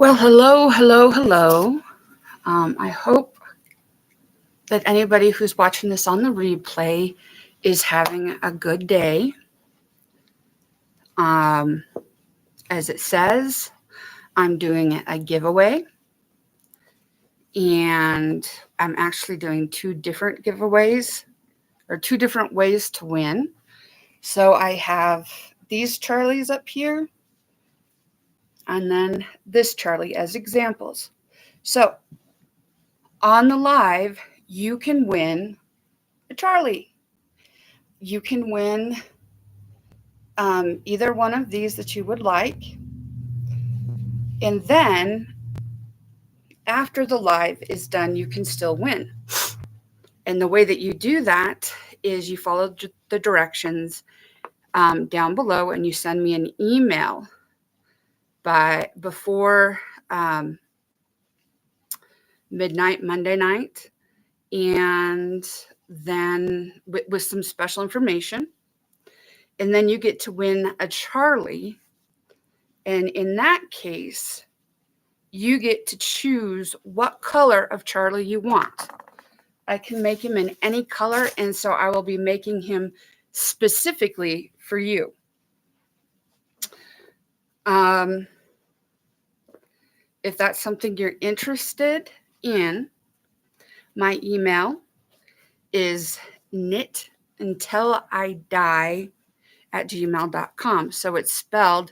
Well, hello, hello, hello. I hope that anybody who's watching this on the replay is having a good day. Um, as it says, I'm doing a giveaway, and I'm actually doing two different giveaways or two different ways to win. So I have these Charlies up here and then this Charlie as examples. So on the live, you can win a Charlie. You can win either one of these that you would like. And then after the live is done, you can still win. And the way that you do that is you follow the directions down below and you send me an email before midnight Monday night, and then with some special information. And then you get to win a Charlie. And in that case, you get to choose what color of Charlie you want. I can make him in any color, and so I will be making him specifically for you. If that's something you're interested in, my email is knitUntilIdie@gmail.com. So it's spelled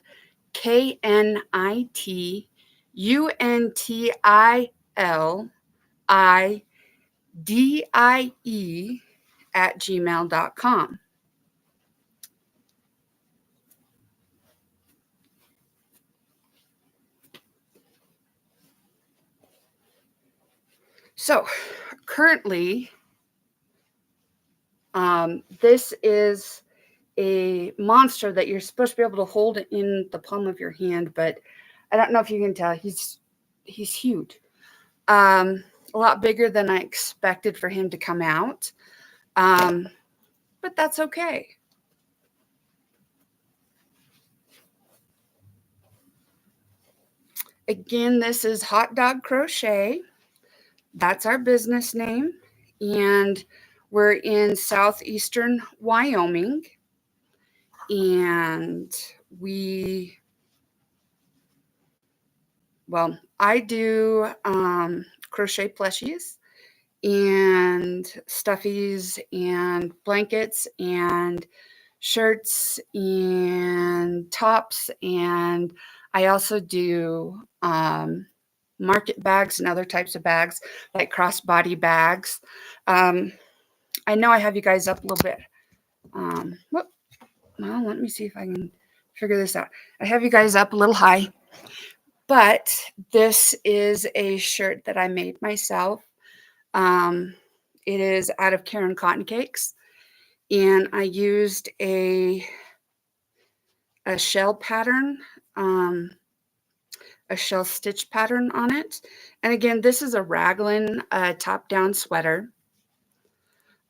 KNITUNTILIDIE@gmail.com. So currently, this is a monster that you're supposed to be able to hold in the palm of your hand, but I don't know if you can tell, he's huge. A lot bigger than I expected for him to come out. But that's okay. Again, this is Hot Dog Crochet. That's our business name. And we're in southeastern Wyoming. And I do crochet plushies and stuffies and blankets and shirts and tops, and I also do market bags and other types of bags like crossbody bags. I know I have you guys up a little bit. Well, let me see if I can figure this out. I have you guys up a little high, but this is a shirt that I made myself. It is out of Karen Cotton Cakes, and I used a shell pattern, a shell stitch pattern on it. And again, this is a raglan top-down sweater.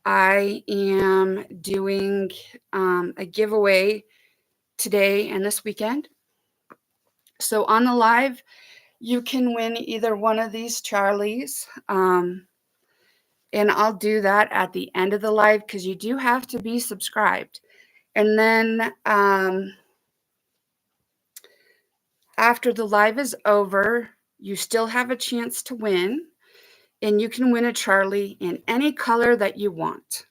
I am doing a giveaway today and this weekend. So on the live, you can win either one of these Charlies. And I'll do that at the end of the live because you do have to be subscribed. And then after the live is over, you still have a chance to win. And you can win a Charlie in any color that you want.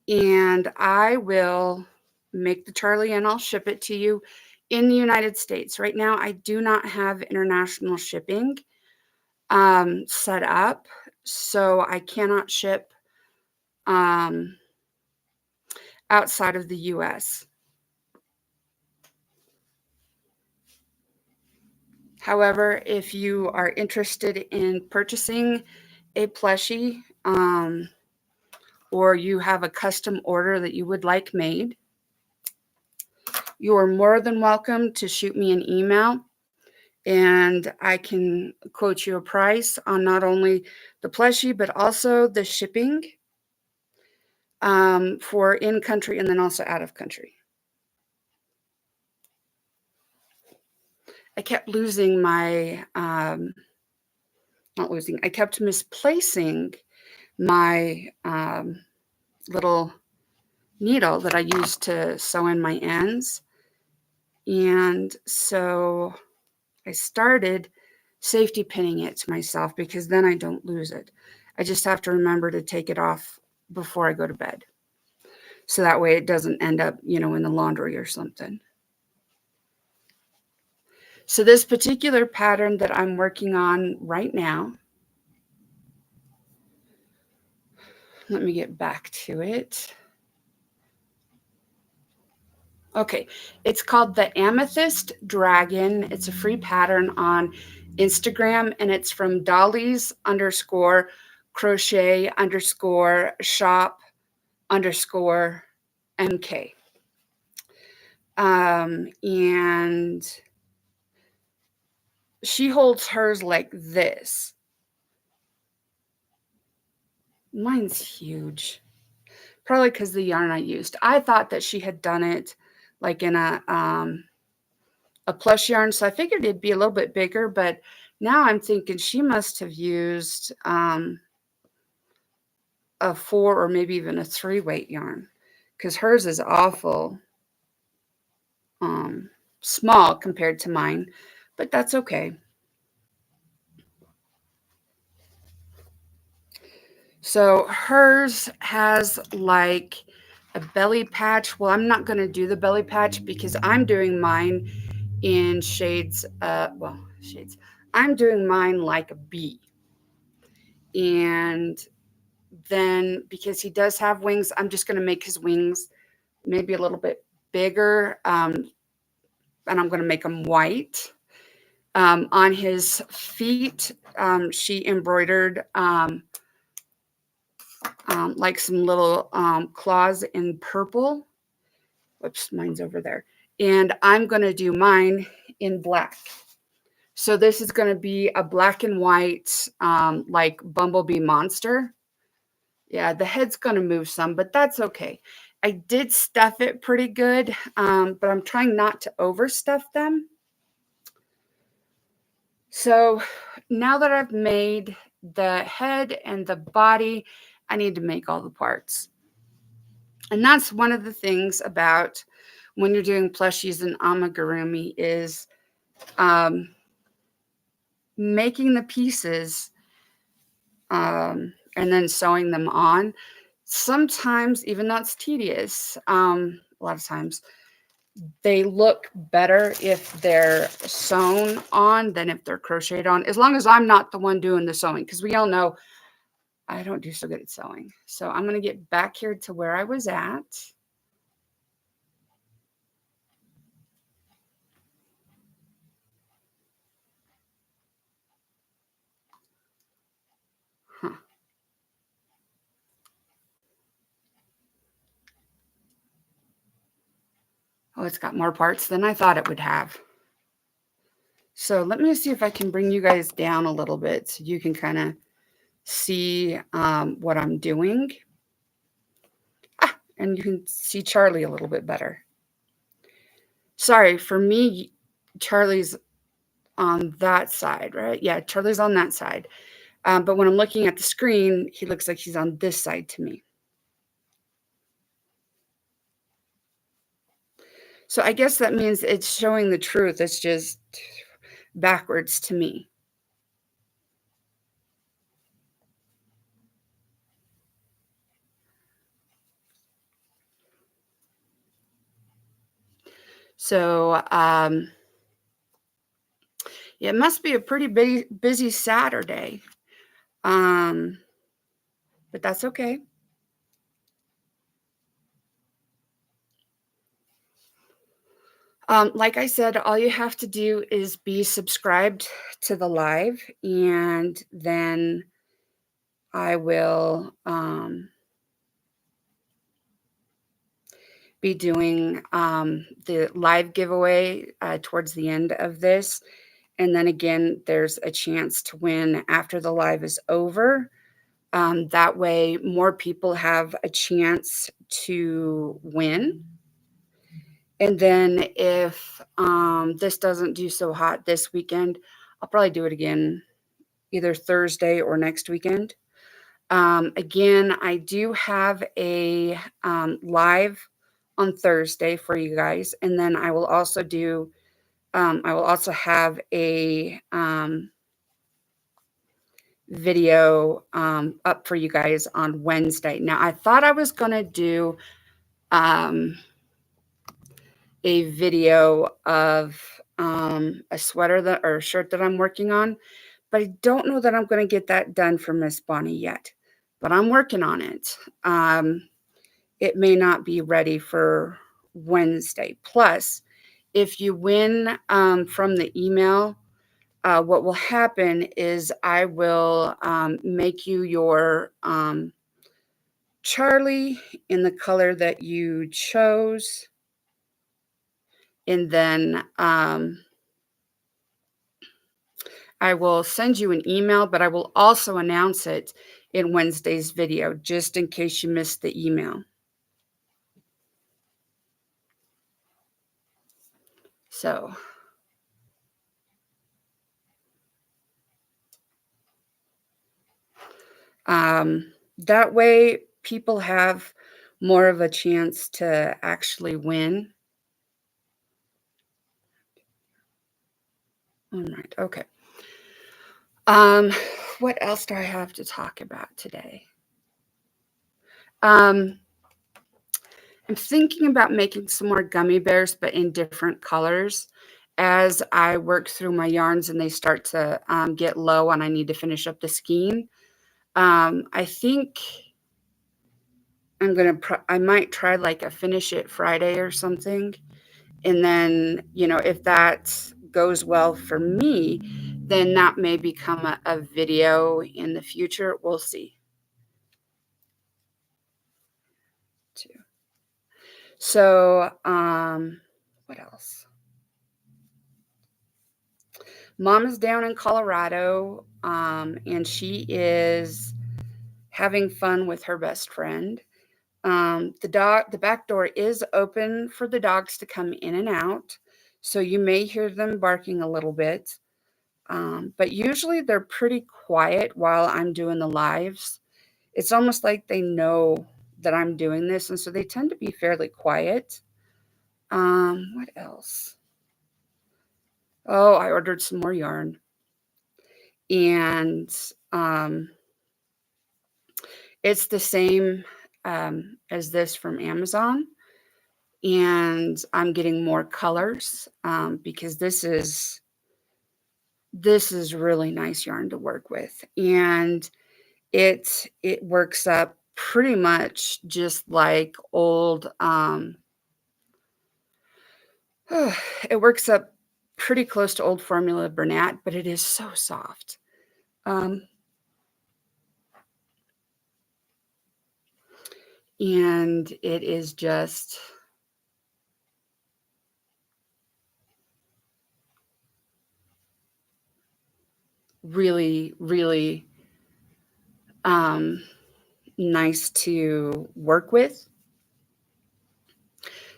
And I will make the Charlie and I'll ship it to you in the United States. Right now, I do not have international shipping set up, so I cannot ship outside of the US. However, if you are interested in purchasing a plushie or you have a custom order that you would like made, you are more than welcome to shoot me an email, and I can quote you a price on not only the plushie, but also the shipping for in-country and then also out of country. I kept losing my, not losing, I kept misplacing my, little needle that I used to sew in my ends. And so I started safety pinning it to myself because then I don't lose it. I just have to remember to take it off before I go to bed. So that way it doesn't end up, in the laundry or something. So this particular pattern that I'm working on right now, let me get back to it. Okay, it's called the Amethyst Dragon. It's a free pattern on Instagram, and it's from Dolly's underscore crochet underscore shop underscore MK. And she holds hers like this. Mine's huge. Probably because the yarn I used. I thought that she had done it like in a plush yarn, so I figured it'd be a little bit bigger, but now I'm thinking she must have used a 4 or maybe even a 3 weight yarn, because hers is awful small compared to mine, but that's okay. So hers has like a belly patch. Well, I'm not going to do the belly patch because I'm doing mine in shades, shades. I'm doing mine like a bee. And then because he does have wings, I'm just going to make his wings maybe a little bit bigger. And I'm going to make them white. On his feet, she embroidered like some little claws in purple. Whoops, mine's over there. And I'm going to do mine in black. So this is going to be a black and white, like bumblebee monster. Yeah, the head's going to move some, but that's okay. I did stuff it pretty good, but I'm trying not to overstuff them. So now that I've made the head and the body, I need to make all the parts. And that's one of the things about when you're doing plushies and amigurumi is making the pieces and then sewing them on. Sometimes, even though it's tedious, a lot of times, they look better if they're sewn on than if they're crocheted on, as long as I'm not the one doing the sewing, because we all know I don't do so good at sewing. So I'm going to get back here to where I was at. Huh. Oh, it's got more parts than I thought it would have. So let me see if I can bring you guys down a little bit so you can kind of see what I'm doing. And you can see Charlie a little bit better. Sorry, for me, Charlie's on that side, right? Yeah, Charlie's on that side. But when I'm looking at the screen, he looks like he's on this side to me. So I guess that means it's showing the truth. It's just backwards to me. So it must be a pretty busy Saturday. But that's okay. Like I said, all you have to do is be subscribed to the live, and then I will be doing the live giveaway towards the end of this. And then again, there's a chance to win after the live is over. That way, more people have a chance to win. And then if this doesn't do so hot this weekend, I'll probably do it again either Thursday or next weekend. Again, I do have a live on Thursday for you guys, and then I will also do. I will also have a video up for you guys on Wednesday. Now, I thought I was going to do um, a video of a sweater that or shirt that I'm working on, but I don't know that I'm going to get that done for Miss Bonnie yet. But I'm working on it. It may not be ready for Wednesday. Plus, if you win from the email, what will happen is I will make you your Charlie in the color that you chose. And then I will send you an email, but I will also announce it in Wednesday's video, just in case you missed the email. So, that way people have more of a chance to actually win. All right, okay. Um, what else do I have to talk about today? I'm thinking about making some more gummy bears, but in different colors as I work through my yarns and they start to get low and I need to finish up the skein. I think I might try like a finish it Friday or something. And then, if that goes well for me, then that may become a video in the future. We'll see. Too. So, what else? Mom is down in Colorado, and she is having fun with her best friend. The back door is open for the dogs to come in and out, so you may hear them barking a little bit. But usually they're pretty quiet while I'm doing the lives. It's almost like they know that I'm doing this, and so they tend to be fairly quiet. What else? Oh, I ordered some more yarn. And it's the same as this from Amazon. And I'm getting more colors because this is really nice yarn to work with. And it works up pretty much just like old it works up pretty close to old formula Bernat, but it is so soft. And it is just really, really nice to work with.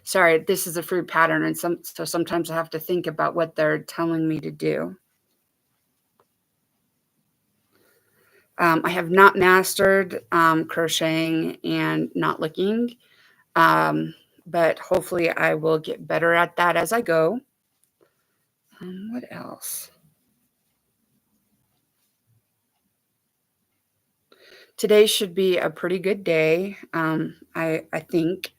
Sorry, this is a fruit pattern, and so sometimes I have to think about what they're telling me to do. I have not mastered crocheting and knot licking, but hopefully I will get better at that as I go. What else? Today should be a pretty good day. I think.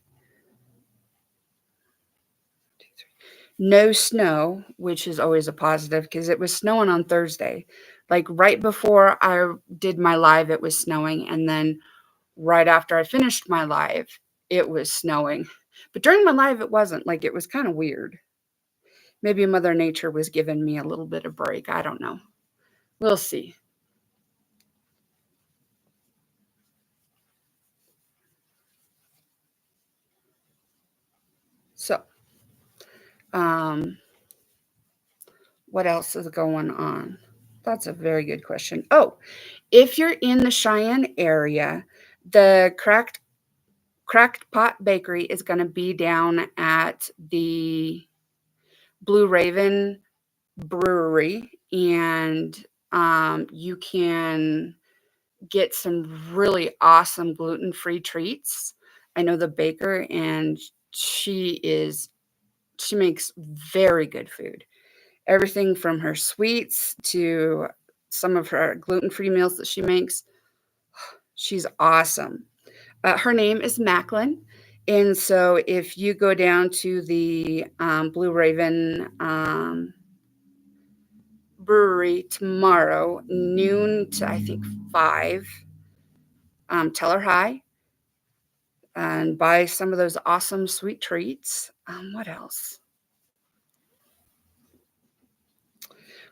No snow, which is always a positive because it was snowing on Thursday. Like right before I did my live, it was snowing. And then right after I finished my live, it was snowing. But during my live, it wasn't. Like it was kind of weird. Maybe Mother Nature was giving me a little bit of break. I don't know. We'll see. So, what else is going on? That's a very good question. Oh, if you're in the Cheyenne area, the Cracked Pot Bakery is gonna be down at the Blue Raven Brewery, and, you can get some really awesome gluten-free treats. I know the baker, and she makes very good food. Everything from her sweets to some of her gluten-free meals that she makes, she's awesome. Her name is Macklin, and so if you go down to the, Blue Raven, brewery tomorrow, noon to, I think, 5, tell her hi and buy some of those awesome sweet treats. What else?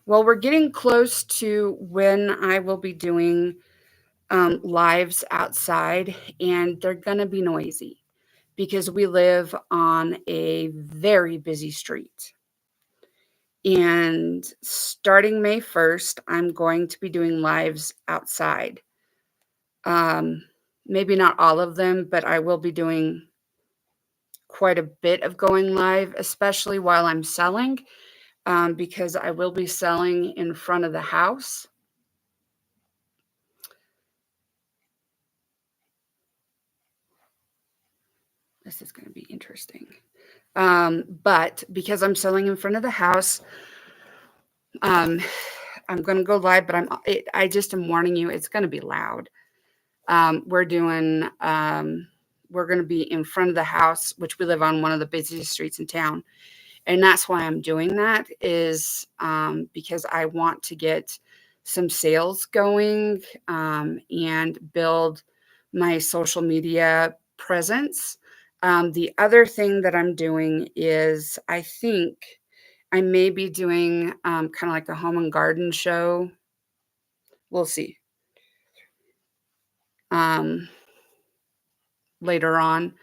Well, we're getting close to when I will be doing, lives outside, and they're gonna be noisy because we live on a very busy street. And starting May 1st, I'm going to be doing lives outside. Um, Maybe not all of them, but I will be doing quite a bit of going live, especially while I'm selling, because I will be selling in front of the house. This is going to be interesting. But because I'm selling in front of the house, um, I'm going to go live, but I just am warning you, it's going to be loud. We're doing, we're going to be in front of the house, which we live on one of the busiest streets in town. And that's why I'm doing that is, because I want to get some sales going, and build my social media presence. The other thing that I'm doing is I think I may be doing, kind of like a home and garden show. We'll see. Um, Later on.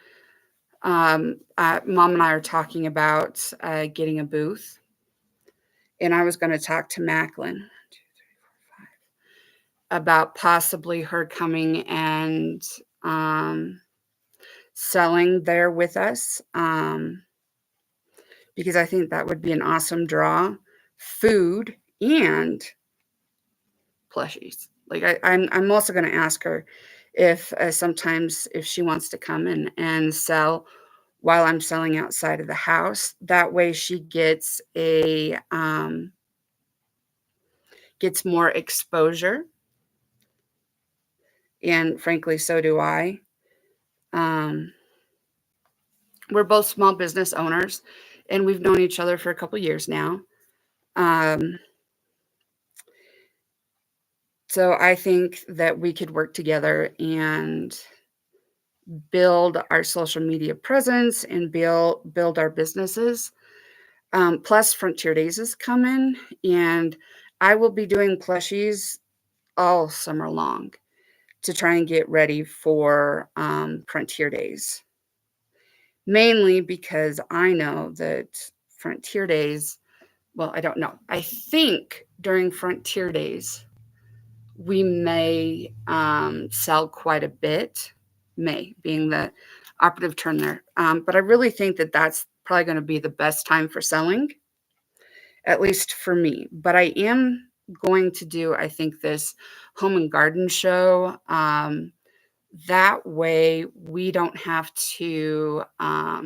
Mom and I are talking about, getting a booth, and I was going to talk to Macklin about possibly her coming and, um, selling there with us, because I think that would be an awesome draw. Food and plushies. Like I'm also going to ask her if, sometimes if she wants to come and sell while I'm selling outside of the house. That way she gets more exposure, and frankly, so do I. Um, we're both small business owners, and we've known each other for a couple years now. Um, so I think that we could work together and build our social media presence and build our businesses. Plus, Frontier Days is coming, and I will be doing plushies all summer long to try and get ready for, Frontier Days. Mainly because I know that Frontier Days, well, I don't know. I think during Frontier Days, we may, sell quite a bit, may being the operative term there. But I really think that that's probably going to be the best time for selling, at least for me. But I am going to do, I think, this home and garden show. That way we don't have to, I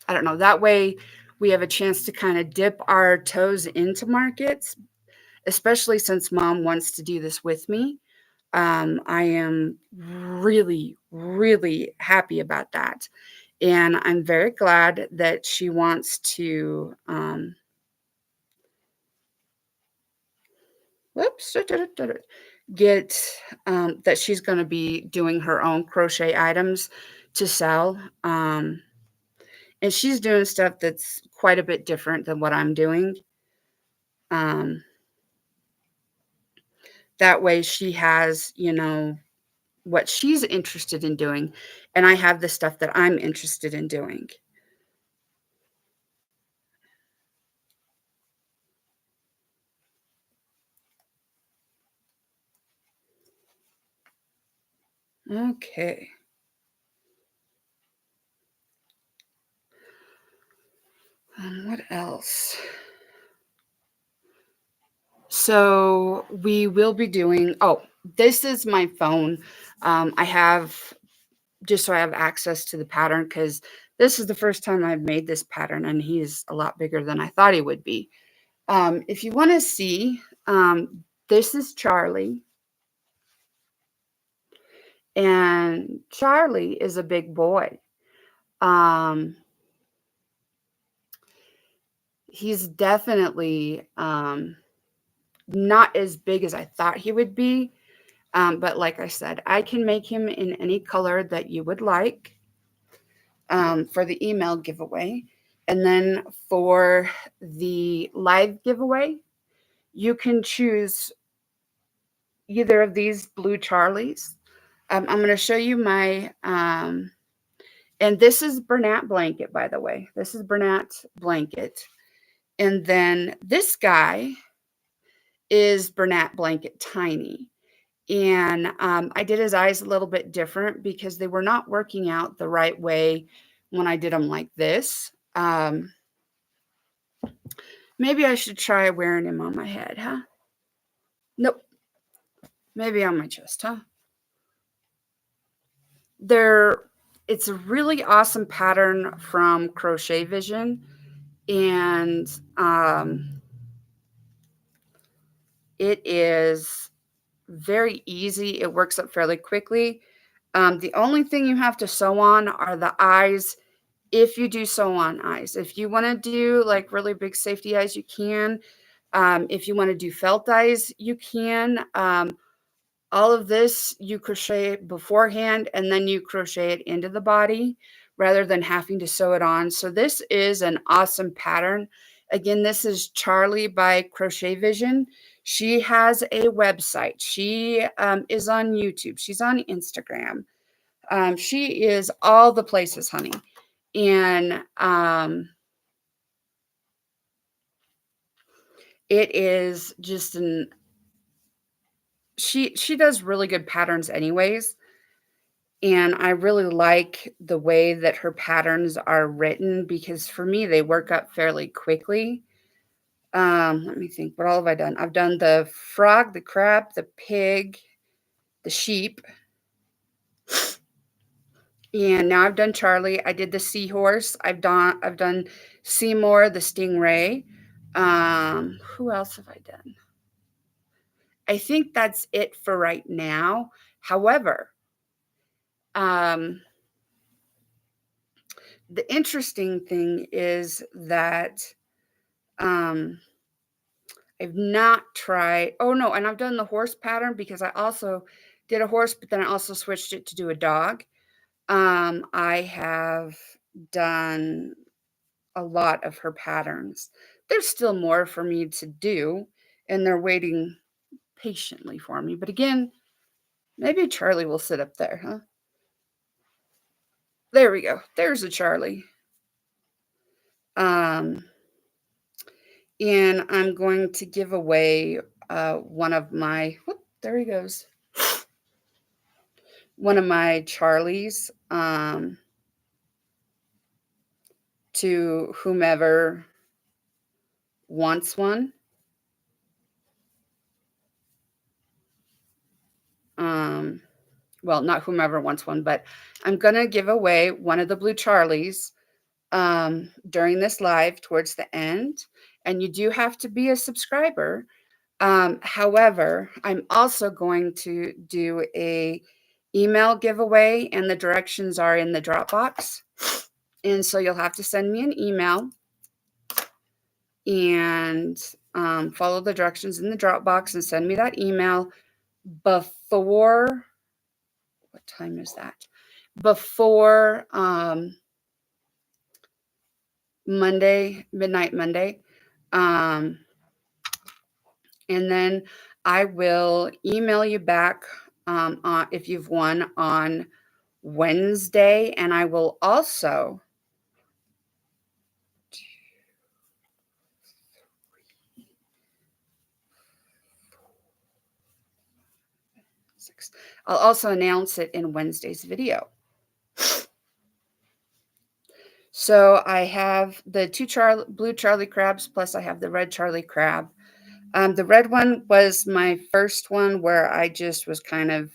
don't know, that way we have a chance to kind of dip our toes into markets, especially since mom wants to do this with me. I am really, really happy about that. And I'm very glad that she wants to, whoops, get, that she's going to be doing her own crochet items to sell. And she's doing stuff that's quite a bit different than what I'm doing. Um, that way she has, what she's interested in doing, and I have the stuff that I'm interested in doing. Okay. What else? So we will be doing, oh, this is my phone. I have, just so I have access to the pattern, because this is the first time I've made this pattern and he's a lot bigger than I thought he would be. If you want to see, this is Charlie. And Charlie is a big boy. Um, he's definitely not as big as I thought he would be. But like I said, I can make him in any color that you would like for the email giveaway. And then for the live giveaway, you can choose either of these blue Charlies. I'm going to show you my, and this is Bernat blanket, by the way. This is Bernat blanket. And then this guy is Bernat blanket tiny. And I did his eyes a little bit different because they were not working out the right way when I did them like this. Maybe I should try wearing him on my head, huh? Nope. Maybe on my chest, huh? It's a really awesome pattern from Crochet Vision. And it is very easy. It works up fairly quickly. The only thing you have to sew on are the eyes. If you do sew on eyes, if you want to do like really big safety eyes, you can. If you want to do felt eyes, you can. All of this you crochet beforehand and then you crochet it into the body rather than having to sew it on. So this is an awesome pattern. Again, this is Charlie by Crochet Vision. She has a website. She is on YouTube. She's on Instagram. She is all the places, honey. And it is just an she does really good patterns anyways. And I really like the way that her patterns are written because for me they work up fairly quickly. Let me think, what all have I done? I've done the frog, the crab, the pig, the sheep, and now I've done Charlie. I did the seahorse. I've done Seymour, the stingray. Who else have I done? I think that's it for right now. However, the interesting thing is that I've not tried. Oh no, and I've done the horse pattern because I also did a horse, but then I also switched it to do a dog. I have done a lot of her patterns. There's still more for me to do, and they're waiting patiently for me. But again, maybe Charlie will sit up there, huh? There we go. There's a Charlie. Um, and I'm going to give away one of my, whoop, there he goes. One of my Charlies to whomever wants one. Well, not whomever wants one, but I'm going to give away one of the blue Charlies during this live towards the end. And you do have to be a subscriber. However, I'm also going to do a email giveaway, and the directions are in the Dropbox. And so you'll have to send me an email and follow the directions in the Dropbox and send me that email before, what time is that? Before Monday, midnight Monday. And then I will email you back if you've won on Wednesday. And I will also I'll also announce it in Wednesday's video. So I have the two blue Charlie crabs, plus I have the red Charlie crab. The red one was my first one where I just was kind of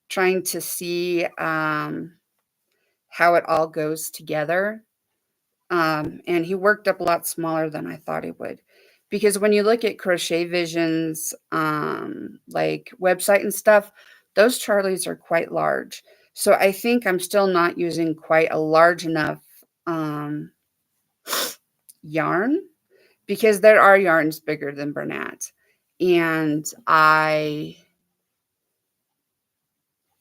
trying to see how it all goes together. And he worked up a lot smaller than I thought he would. Because when you look at Crochet Vision's like website and stuff, those Charlies are quite large. So I think I'm still not using quite a large enough um, yarn, because there are yarns bigger than Bernat. And I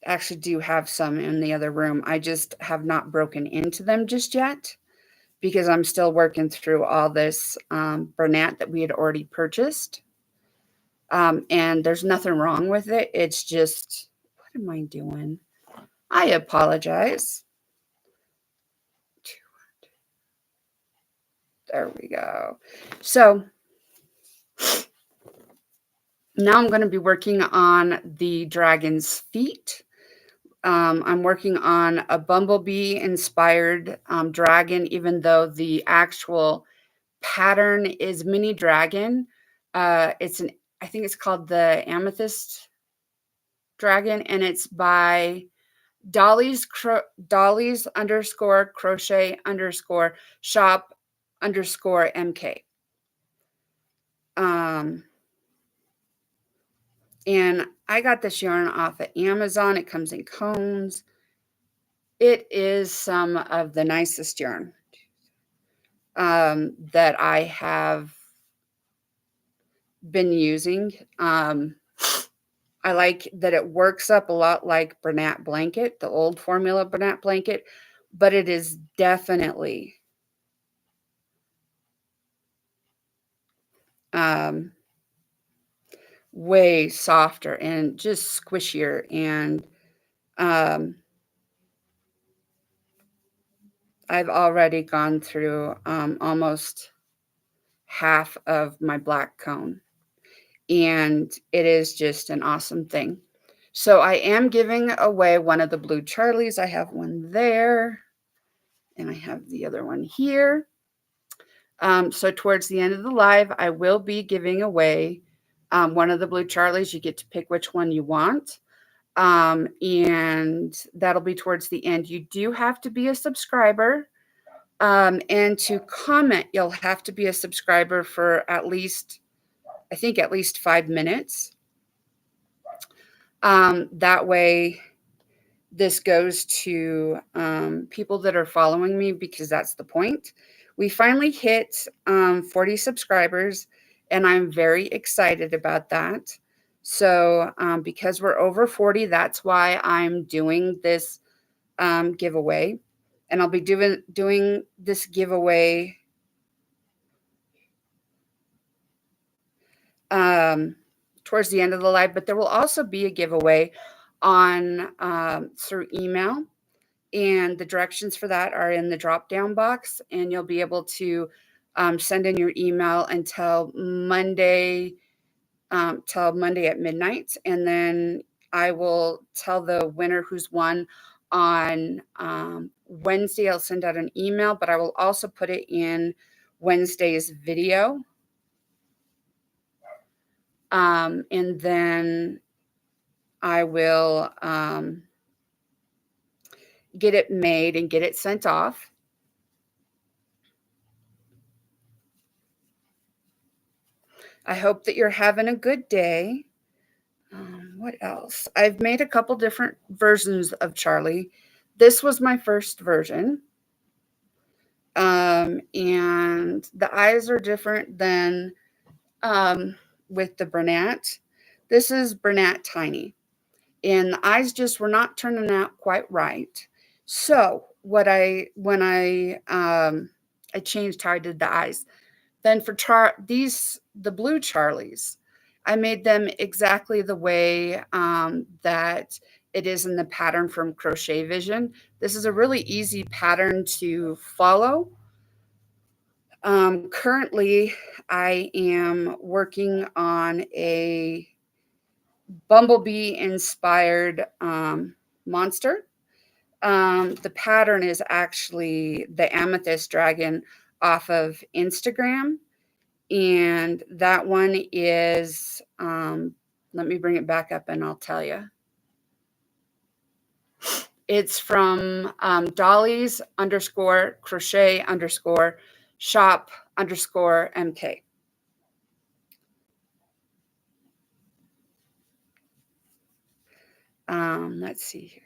actually do have some in the other room. I just have not broken into them just yet, because I'm still working through all this Bernat that we had already purchased. And there's nothing wrong with it. It's just, what am I doing? I apologize. There we go. So now I'm going to be working on the dragon's feet. I'm working on a bumblebee inspired dragon, even though the actual pattern is mini dragon. I think it's called the Amethyst Dragon, and it's by Dolly's underscore crochet underscore shop underscore MK. And I got this yarn off of Amazon. It comes in cones. It is some of the nicest yarn that I have been using. I like that it works up a lot like Bernat blanket, the old formula Bernat blanket, but it is definitely way softer and just squishier. And I've already gone through almost half of my black cone, and it is just an awesome thing. So I am giving away one of the blue Charlies. I have one there, and I have the other one here. So towards the end of the live, I will be giving away one of the blue Charlies. You get to pick which one you want. And that'll be towards the end. You do have to be a subscriber. And to comment, you'll have to be a subscriber for at least 5 minutes. That way, this goes to people that are following me, because that's the point. We finally hit 40 subscribers, and I'm very excited about that. So because we're over 40, that's why I'm doing this giveaway. And I'll be doing this giveaway towards the end of the live, but there will also be a giveaway on through email. And the directions for that are in the drop down box, and you'll be able to send in your email until Monday at midnight, and then I will tell the winner who's won on Wednesday. I'll send out an email, but I will also put it in Wednesday's video, and then I will get it made and get it sent off. I hope that you're having a good day. What else? I've made a couple different versions of Charlie. This was my first version. And the eyes are different than with the Bernat. This is Bernat Tiny. And the eyes just were not turning out quite right. So when I changed how I did the eyes. Then for the blue Charlies, I made them exactly the way that it is in the pattern from Crochet Vision. This is a really easy pattern to follow. Currently, I am working on a bumblebee inspired monster. The pattern is actually the amethyst dragon off of Instagram. And that one is, let me bring it back up and I'll tell you. It's from Dolly's underscore crochet underscore shop underscore MK. Let's see here.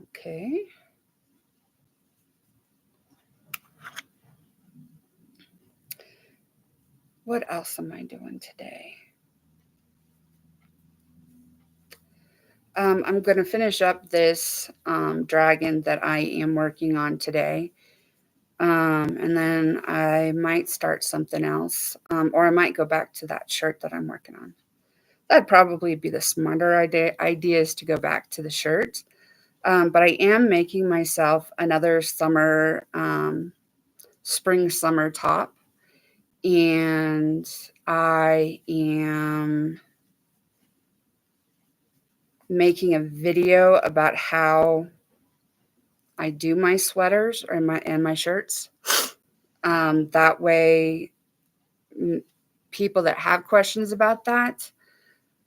Okay. What else am I doing today? I'm going to finish up this dragon that I am working on today. And then I might start something else, or I might go back to that shirt that I'm working on. That'd probably be the smarter idea is to go back to the shirt. But I am making myself another spring summer top. And I am making a video about how I do my sweaters or my shirts. That way, people that have questions about that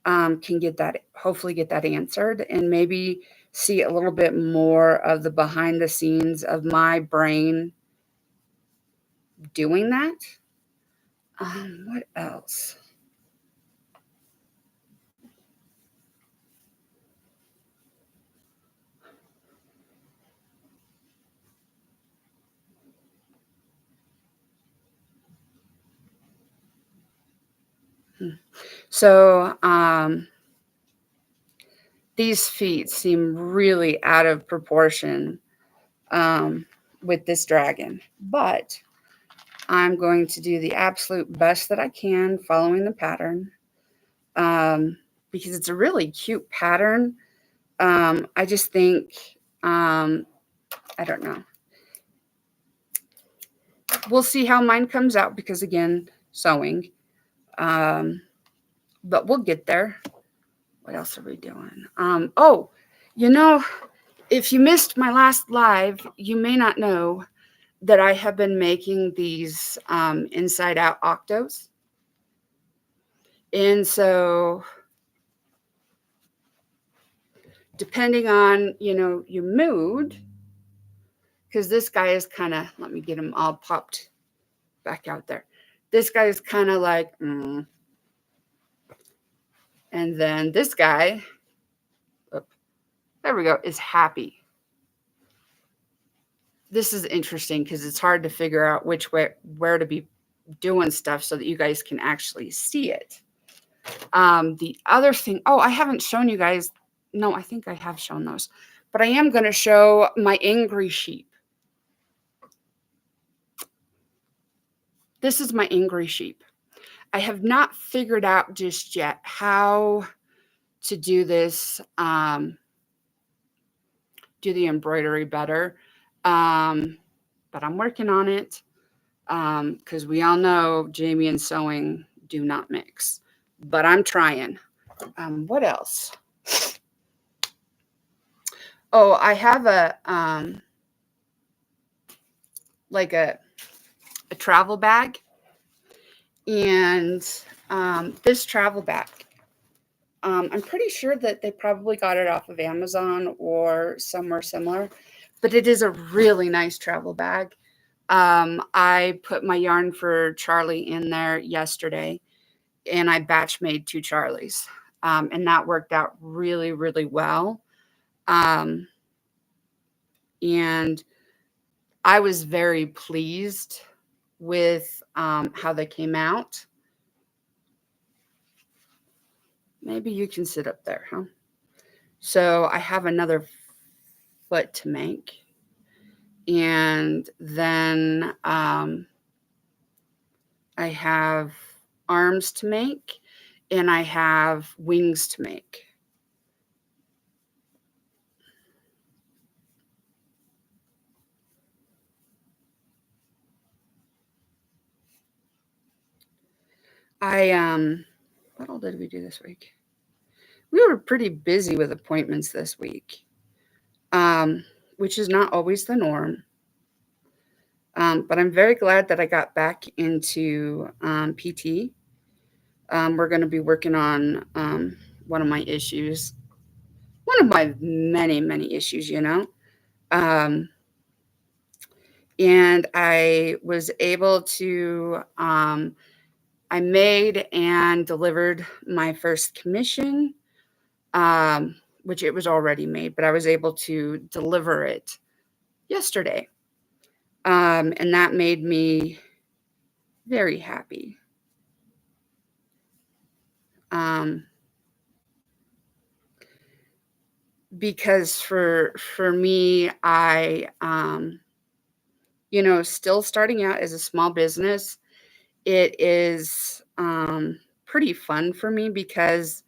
can hopefully get that answered, and maybe see a little bit more of the behind the scenes of my brain doing that. What else? So these feet seem really out of proportion with this dragon, but I'm going to do the absolute best that I can following the pattern, because it's a really cute pattern. I just think, I don't know. We'll see how mine comes out because, again, sewing. But we'll get there. What else are we doing? Oh, if you missed my last live, you may not know that I have been making these inside out octos. And so depending on, your mood, because this guy is kind of, let me get him all popped back out there. This guy is kind of like, and then this guy, there we go, is happy. This is interesting because it's hard to figure out where to be doing stuff so that you guys can actually see it. The other thing, I haven't shown you guys. No, I think I have shown those, but I am going to show my angry sheep. This is my angry sheep. I have not figured out just yet how to do this, do the embroidery better. But I'm working on it, because we all know Jamie and sewing do not mix. But I'm trying. What else? Oh, I have like a travel bag, and this travel bag, I'm pretty sure that they probably got it off of Amazon or somewhere similar, but it is a really nice travel bag. I put my yarn for Charlie in there yesterday, and I batch made 2 Charlies, and that worked out really, really well. And I was very pleased with how they came out. Maybe you can sit up there, huh? So I have another foot to make. And then I have arms to make, and I have wings to make. I what all did we do this week? We were pretty busy with appointments this week, um, which is not always the norm. But I'm very glad that I got back into PT. We're going to be working on one of my issues, one of my many, many issues, you know. Um, and I was able to, I made and delivered my first commission, um, which it was already made, but I was able to deliver it yesterday. And that made me very happy. Um, because for me, still starting out as a small business, it is pretty fun for me because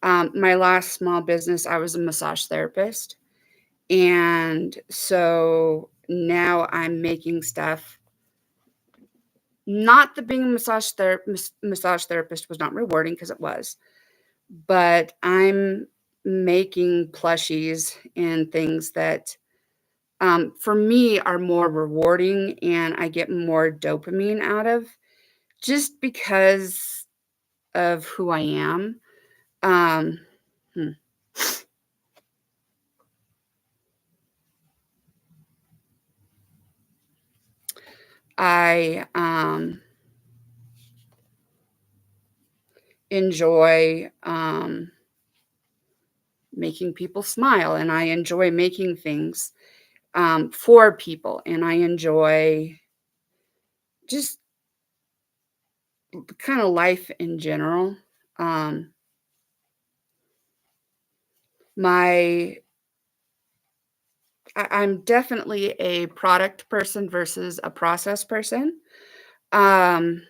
my last small business, I was a massage therapist. And so now I'm making stuff. Not that being a massage therapist was not rewarding because it was, but I'm making plushies and things that for me are more rewarding and I get more dopamine out of just because of who I am. Um, hmm, I enjoy making people smile and I enjoy making things for people and I enjoy just kind of life in general. Um, my I'm definitely a product person versus a process person. Um,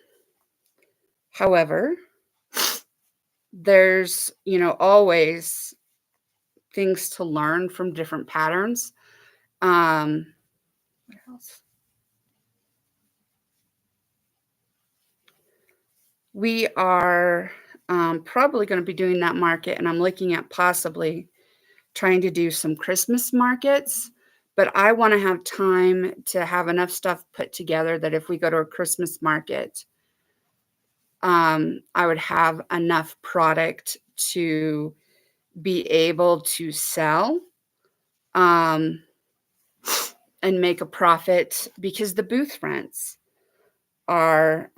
However, there's, always things to learn from different patterns. Um, what else? We are probably going to be doing that market, and I'm looking at possibly trying to do some Christmas markets. But I want to have time to have enough stuff put together that if we go to a Christmas market, I would have enough product to be able to sell um, and make a profit because the booth rents are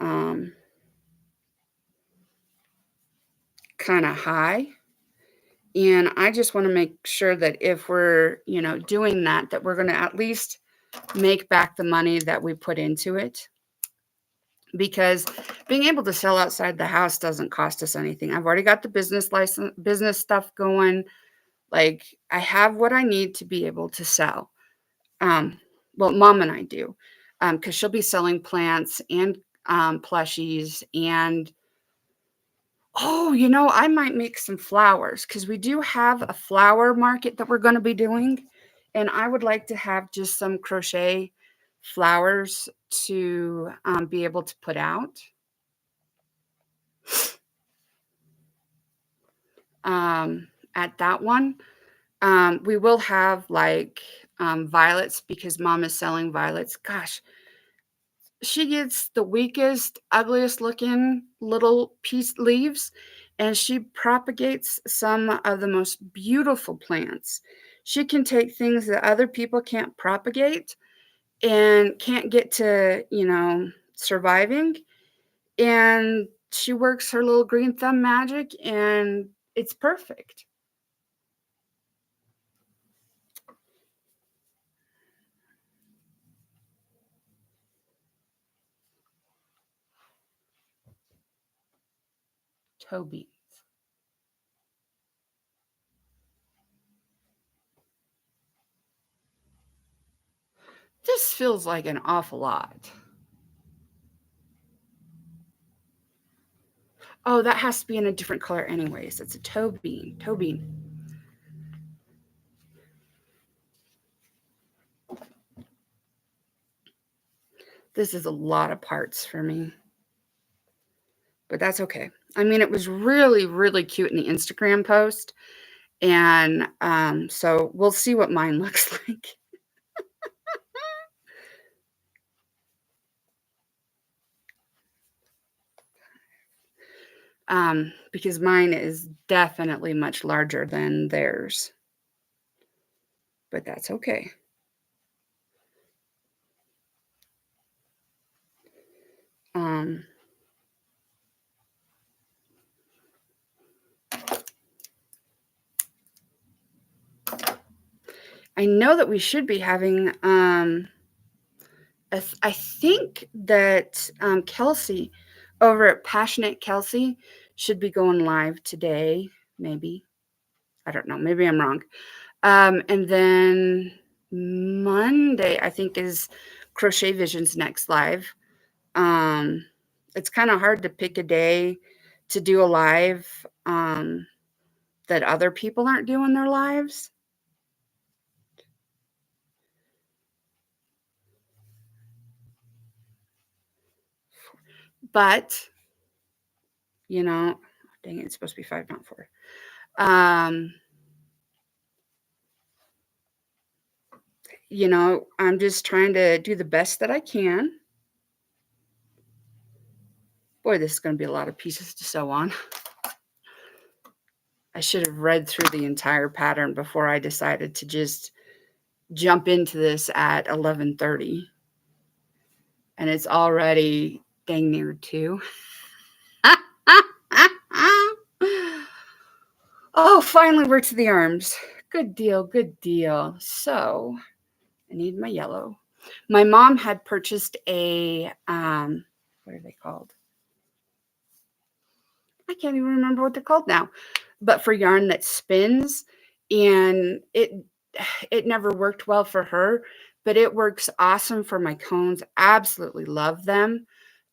kind of high. And I just want to make sure that if we're, doing that, that we're going to at least make back the money that we put into it. Because being able to sell outside the house doesn't cost us anything. I've already got the business license, business stuff going. Like I have what I need to be able to sell. Um, well, mom and I do, because she'll be selling plants and plushies and oh, I might make some flowers because we do have a flower market that we're going to be doing, and I would like to have just some crochet flowers to be able to put out. At that one. We will have like violets because mom is selling violets. Gosh, she gets the weakest, ugliest looking little piece leaves, and she propagates some of the most beautiful plants. She can take things that other people can't propagate and can't get to, surviving. And she works her little green thumb magic, and it's perfect. Toby. This feels like an awful lot. Oh, that has to be in a different color anyways. It's a toe bean. Toe bean. This is a lot of parts for me. but that's okay. I mean, it was really, really cute in the Instagram post, and, so we'll see what mine looks like. Because mine is definitely much larger than theirs, but that's okay. Um, I know that we should be having, I think that, Kelsey over at Passionate Kelsey should be going live today, maybe. I don't know, maybe I'm wrong. And then Monday, I think, is Crochet Vision's next live. Um, it's kinda hard to pick a day to do a live, that other people aren't doing their lives. But, you know, dang it, it's supposed to be 5, not 4. Um, I'm just trying to do the best that I can. Boy, this is gonna be a lot of pieces to sew on. I should have read through the entire pattern before I decided to just jump into this at 11:30, and it's already dang near 2. Oh, finally we're to the arms. Good deal, good deal. So, I need my yellow. My mom had purchased a, what are they called? I can't even remember what they're called now, but for yarn that spins, and it never worked well for her, but it works awesome for my cones. Absolutely love them.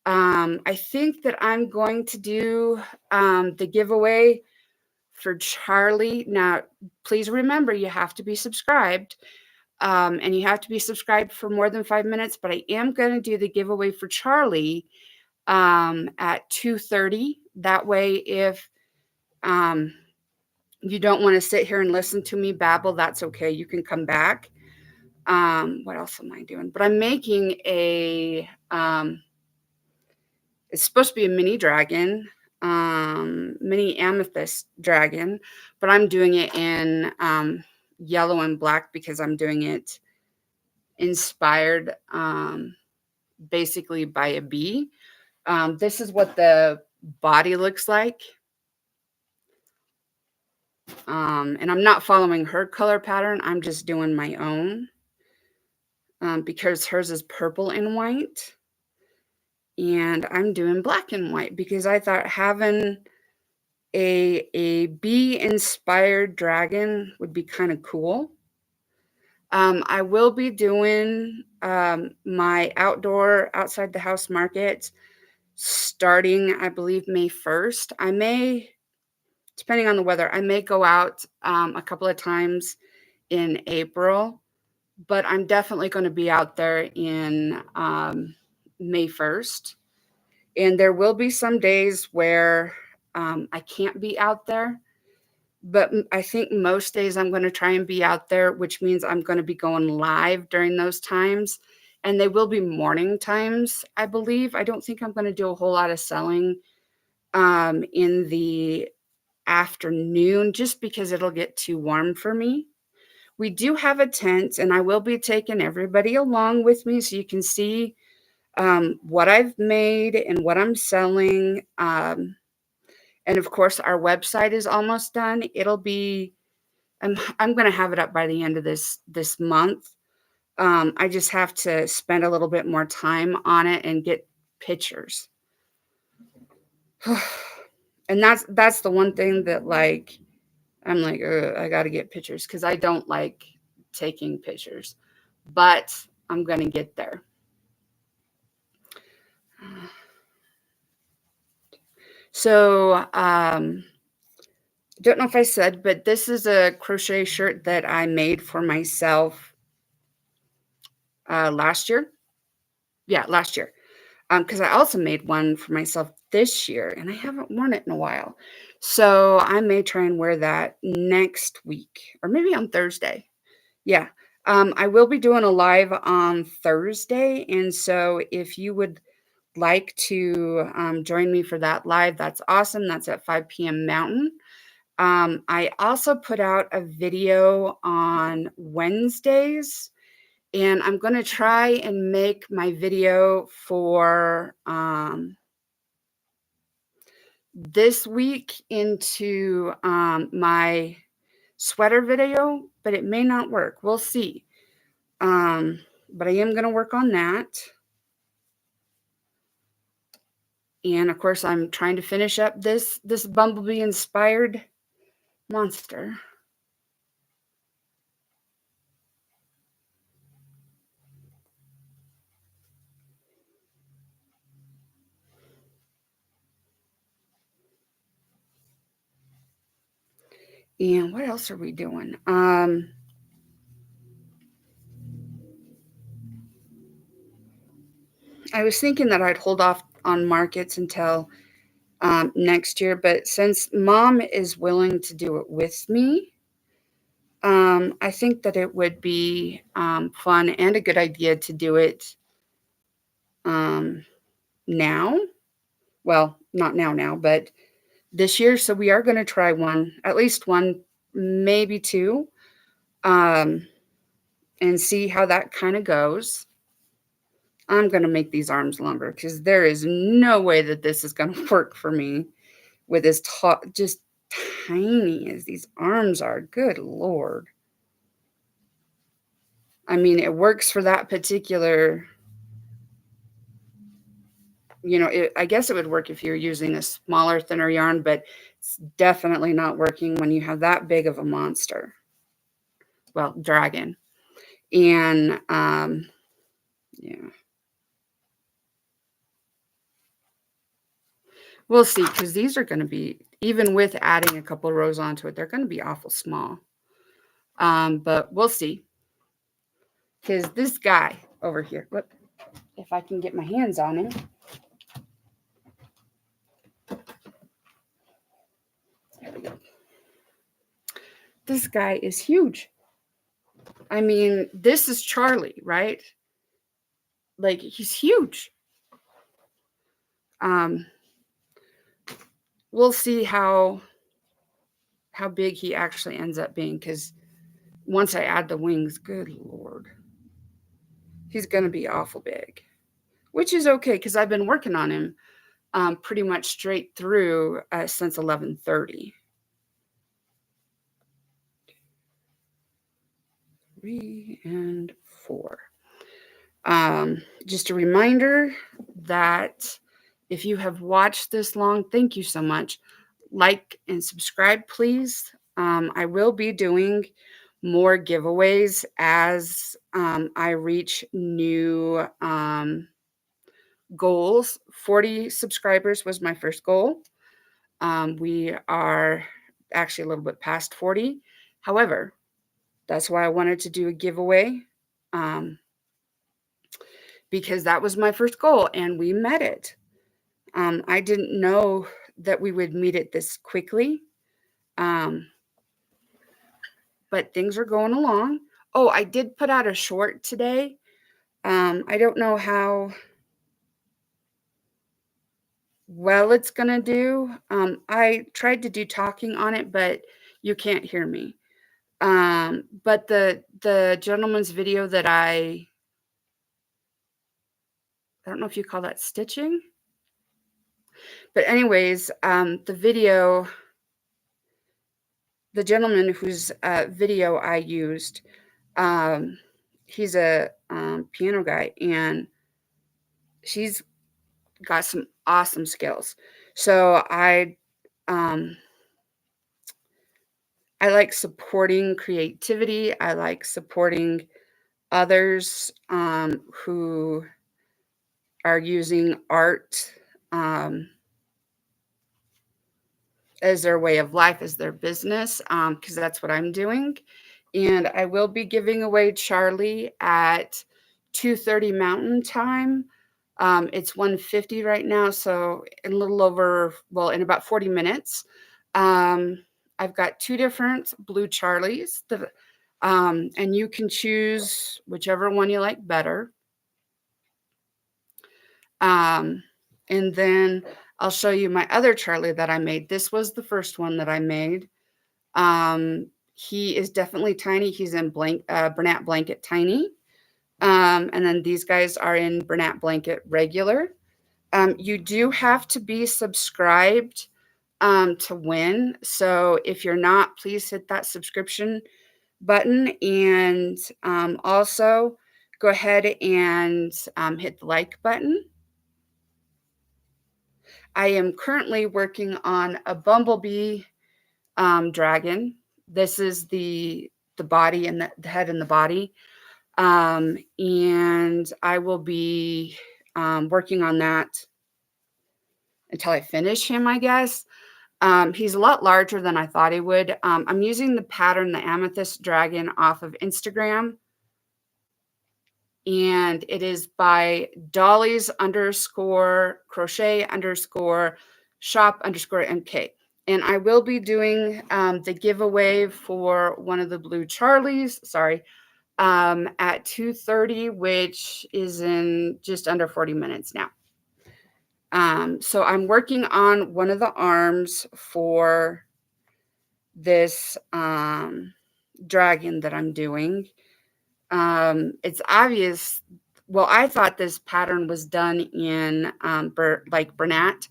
I think that I'm going to do the giveaway for Charlie. Now, please remember you have to be subscribed. And you have to be subscribed for more than 5 minutes, but I am going to do the giveaway for Charlie at 2:30. That way, if um, you don't want to sit here and listen to me babble, that's okay. You can come back. What else am I doing? But I'm making it's supposed to be a mini dragon, mini amethyst dragon, but I'm doing it in yellow and black because I'm doing it inspired basically by a bee. This is what the body looks like. And I'm not following her color pattern. I'm just doing my own because hers is purple and white. And I'm doing black and white because I thought having a bee inspired dragon would be kind of cool. I will be doing my outdoor outside the house market starting, I believe, May 1st. I may, depending on the weather, I may go out a couple of times in April, but I'm definitely going to be out there in May 1st. And there will be some days where I can't be out there, but I think most days I'm going to try and be out there, which means I'm going to be going live during those times. And they will be morning times, I believe. I don't think I'm going to do a whole lot of selling in the afternoon just because it'll get too warm for me. We do have a tent, and I will be taking everybody along with me so you can see what I've made and what I'm selling. And of course, our website is almost done. It'll be I'm going to have it up by the end of this month. I just have to spend a little bit more time on it and get pictures. And that's the one thing that like I'm like, I got to get pictures because I don't like taking pictures, but I'm going to get there. So, don't know if I said, but this is a crochet shirt that I made for myself last year. Yeah, last year. Because I also made one for myself this year, and I haven't worn it in a while. So I may try and wear that next week or maybe on Thursday. Yeah. I will be doing a live on Thursday. And so if you would like to join me for that live, that's awesome. That's at 5 p.m. Mountain. I also put out a video on Wednesdays, and I'm going to try and make my video for this week into my sweater video, but it may not work. We'll see. But I am going to work on that. And of course, I'm trying to finish up this bumblebee inspired monster. And what else are we doing? I was thinking that I'd hold off on markets until next year, but since Mom is willing to do it with me, I think that it would be fun and a good idea to do it now. Well, not now, but this year. So we are going to try one, at least one, maybe two, and see how that kind of goes. I'm going to make these arms longer because there is no way that this is going to work for me with as just tiny as these arms are. Good Lord. I mean, it works for that particular, I guess it would work if you're using a smaller, thinner yarn, but it's definitely not working when you have that big of a monster. Well, dragon. And, yeah. We'll see, because these are going to be, even with adding a couple of rows onto it, they're going to be awful small. But we'll see. Because this guy over here, look, if I can get my hands on him. There we go. This guy is huge. I mean, this is Charlie, right? Like, he's huge. We'll see how big he actually ends up being, because once I add the wings, good Lord, he's going to be awful big, which is okay because I've been working on him pretty much straight through since 11:30. 3 and 4. Just a reminder that if you have watched this long, thank you so much. Like and subscribe, please. I will be doing more giveaways as I reach new goals. 40 subscribers was my first goal. We are actually a little bit past 40. However, that's why I wanted to do a giveaway, because that was my first goal and we met it. I didn't know that we would meet it this quickly, but things are going along. Oh, I did put out a short today. I don't know how well it's going to do. I tried to do talking on it, but you can't hear me. But the gentleman's video that I don't know if you call that stitching, but anyways, the video, the gentleman whose video I used, he's a piano guy, and she's got some awesome skills. So I like supporting creativity. I like supporting others who are using art as their way of life, as their business, because that's what I'm doing. And I will be giving away Charlie at 2:30 Mountain Time. It's 150 right now, so in a little over, well, in about 40 minutes. Um, I've got 2 different blue Charlies that, and you can choose whichever one you like better. Um, and then I'll show you my other Charlie that I made. This was the first one that I made. He is definitely tiny. He's in Bernat Blanket Tiny. And then these guys are in Bernat Blanket Regular. You do have to be subscribed to win. So if you're not, please hit that subscription button, and also go ahead and hit the like button. I am currently working on a bumblebee dragon. This is the body and the head and the body. And I will be working on that until I finish him, I guess. He's a lot larger than I thought he would. I'm using the pattern, the Amethyst Dragon, off of Instagram, and it is by Dolly's underscore crochet underscore shop underscore MK. And I will be doing the giveaway for one of the blue Charlies. Sorry, at 2:30, which is in just under 40 minutes now. So I'm working on one of the arms for this dragon that I'm doing. It's obvious. Well, I thought this pattern was done in like Bernat,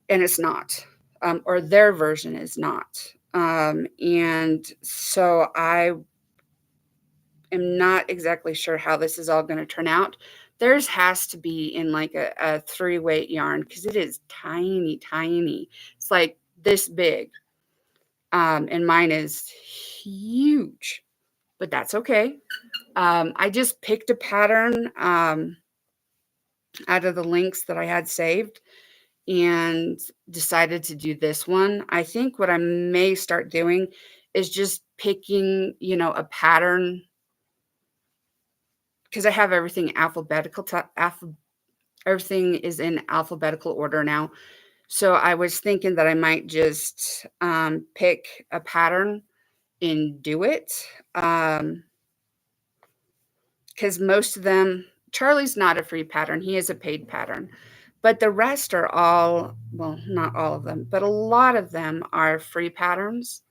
and it's not, or their version is not. And so I am not exactly sure how this is all going to turn out. Theirs has to be in like a 3-weight yarn because it is tiny, tiny. It's like this big. And mine is huge, but that's okay. I just picked a pattern out of the links that I had saved and decided to do this one. I think what I may start doing is just picking, a pattern, because I have everything everything is in alphabetical order now. So I was thinking that I might just pick a pattern and do it. Because most of them, Charlie's not a free pattern. He is a paid pattern. But the rest are all, well, not all of them, but a lot of them are free patterns.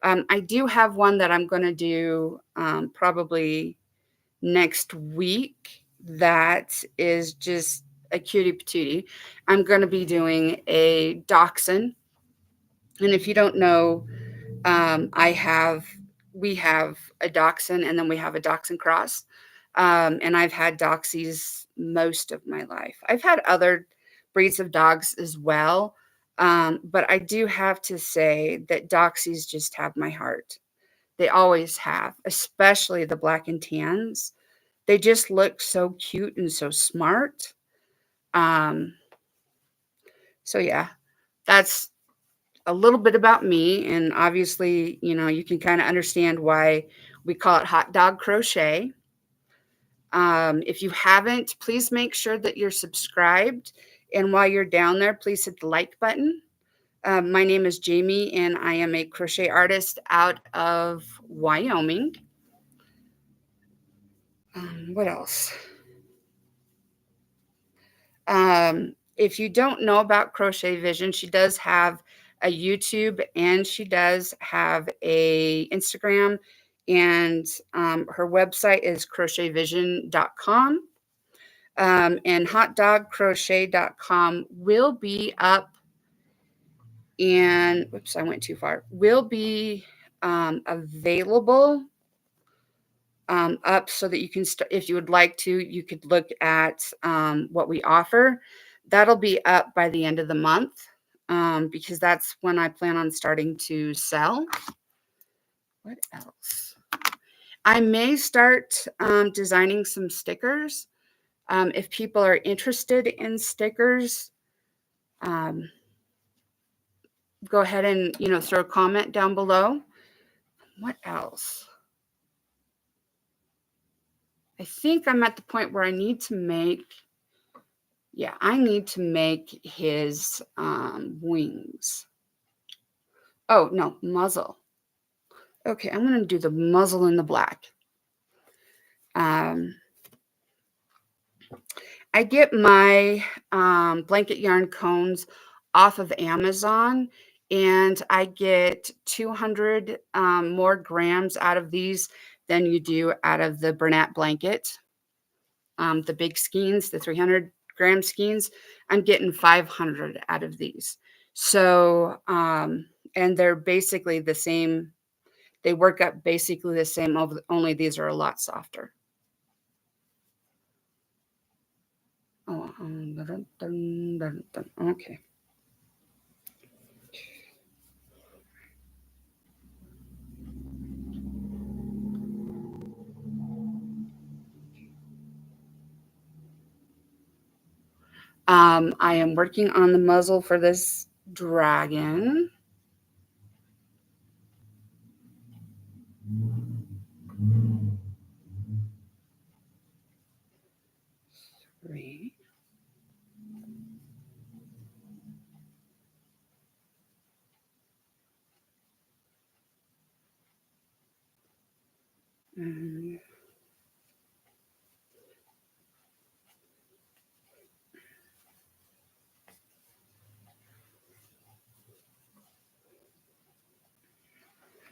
I do have one that I'm going to do probably next week that is just a cutie patootie. I'm going to be doing a dachshund. And if you don't know, we have a dachshund, and then we have a dachshund cross. And I've had doxies most of my life. I've had other breeds of dogs as well. But I do have to say that doxies just have my heart. They always have, especially the black and tans. They just look so cute and so smart. Um, so yeah, that's a little bit about me. And obviously, you can kind of understand why we call it hot dog crochet. If you haven't, please make sure that you're subscribed. And while you're down there, please hit the like button. My name is Jamie, and I am a crochet artist out of Wyoming. What else? If you don't know about Crochet Vision, she does have a YouTube, and she does have a Instagram, and her website is crochetvision.com. And hotdogcrochet.com will be up, and whoops, I went too far. Will be available up so that you can if you would like to, you could look at what we offer. That'll be up by the end of the month, because that's when I plan on starting to sell. What else? I may start designing some stickers. If people are interested in stickers, go ahead and throw a comment down below. What else? I think I'm at the point where I need to make Yeah, I need to make his wings. Oh, no, muzzle. Okay, I'm going to do the muzzle in the black. Um, I get my blanket yarn cones off of Amazon, and I get 200 more grams out of these than you do out of the Bernat blanket. The big skeins, the 300-gram skeins, I'm getting 500 out of these. So, and they're basically the same. They work up basically the same, only these are a lot softer. Oh, okay. I am working on the muzzle for this dragon. Three.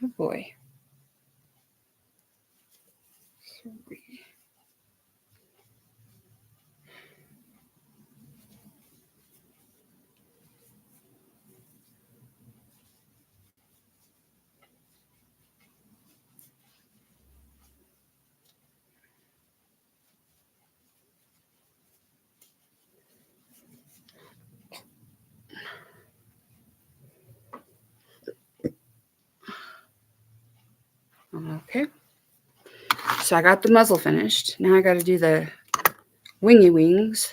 Oh boy. Three. Okay. So I got the muzzle finished. Now I got to do the wingy wings.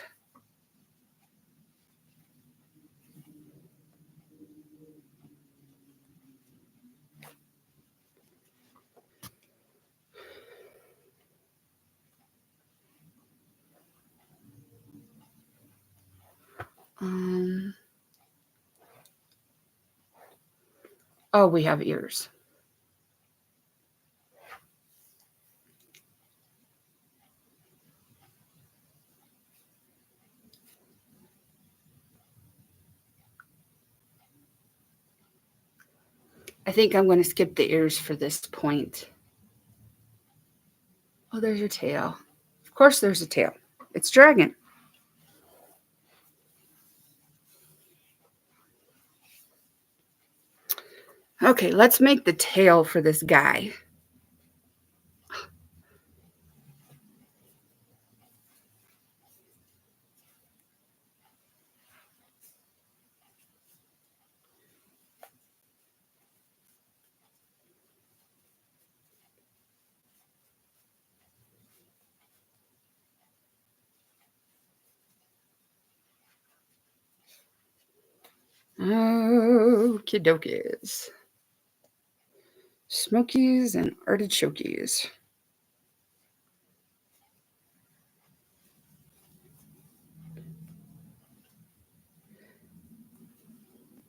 Um, oh, we have ears. I think I'm going to skip the ears for this point. Oh, there's your tail. Of course there's a tail. It's dragon. Okay, let's make the tail for this guy. Okie dokies. Smokies and artichokes.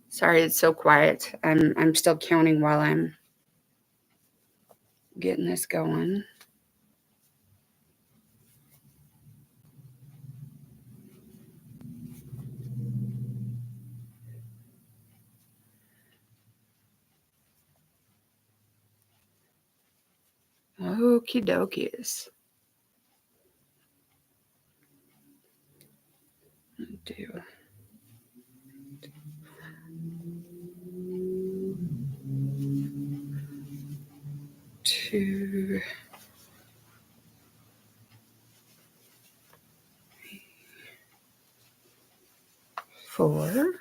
Sorry, it's so quiet. I'm still counting while I'm getting this going. Okie dokies. Do 2, 4.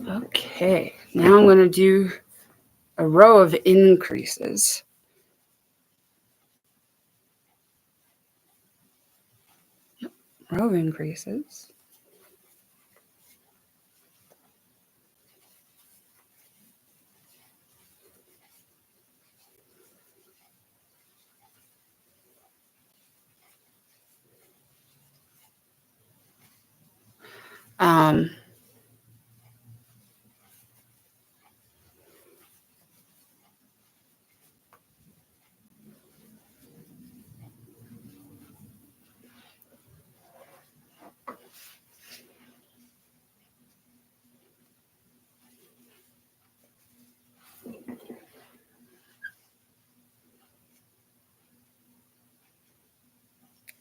Okay, now I'm going to do a row of increases. Yep, row of increases. Um,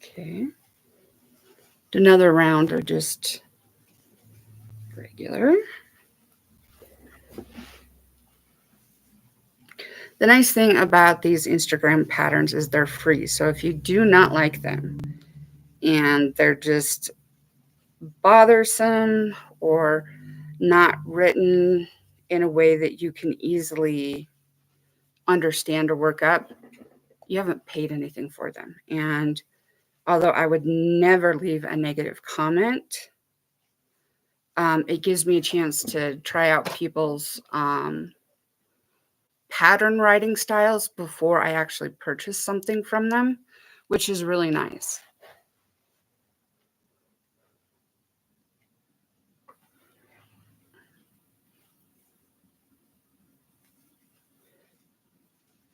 okay. Do another round of just regular. The nice thing about these Instagram patterns is they're free. So if you do not like them and they're just bothersome or not written in a way that you can easily understand or work up, you haven't paid anything for them. And although I would never leave a negative comment, it gives me a chance to try out people's pattern writing styles before I actually purchase something from them, which is really nice.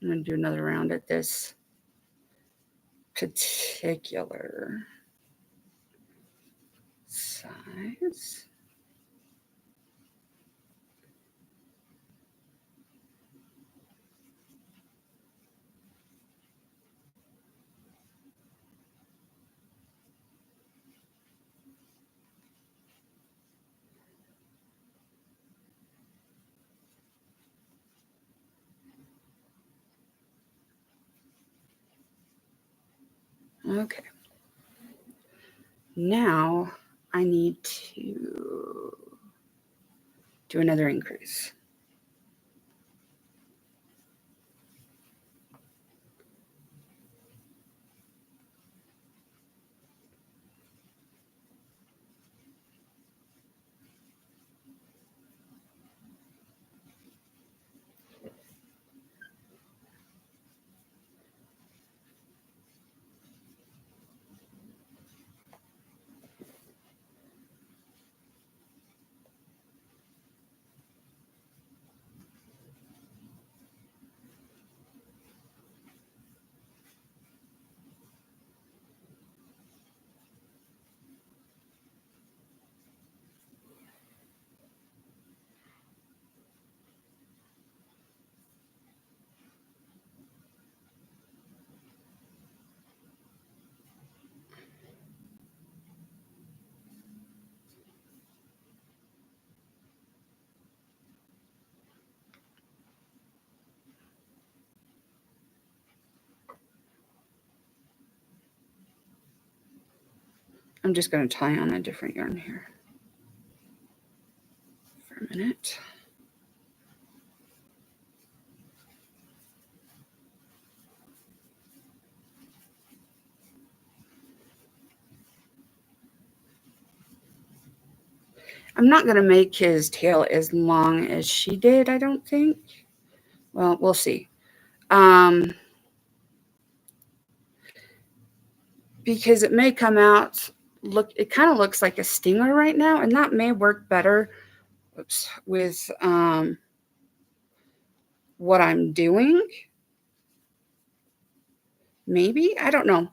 I'm going to do another round at this particular size. Okay. Now I need to do another increase. I'm just going to tie on a different yarn here for a minute. I'm not going to make his tail as long as she did, I don't think. Well, we'll see. Because it may come out, it kind of looks like a stinger right now, and that may work better with what I'm doing. Maybe, I don't know.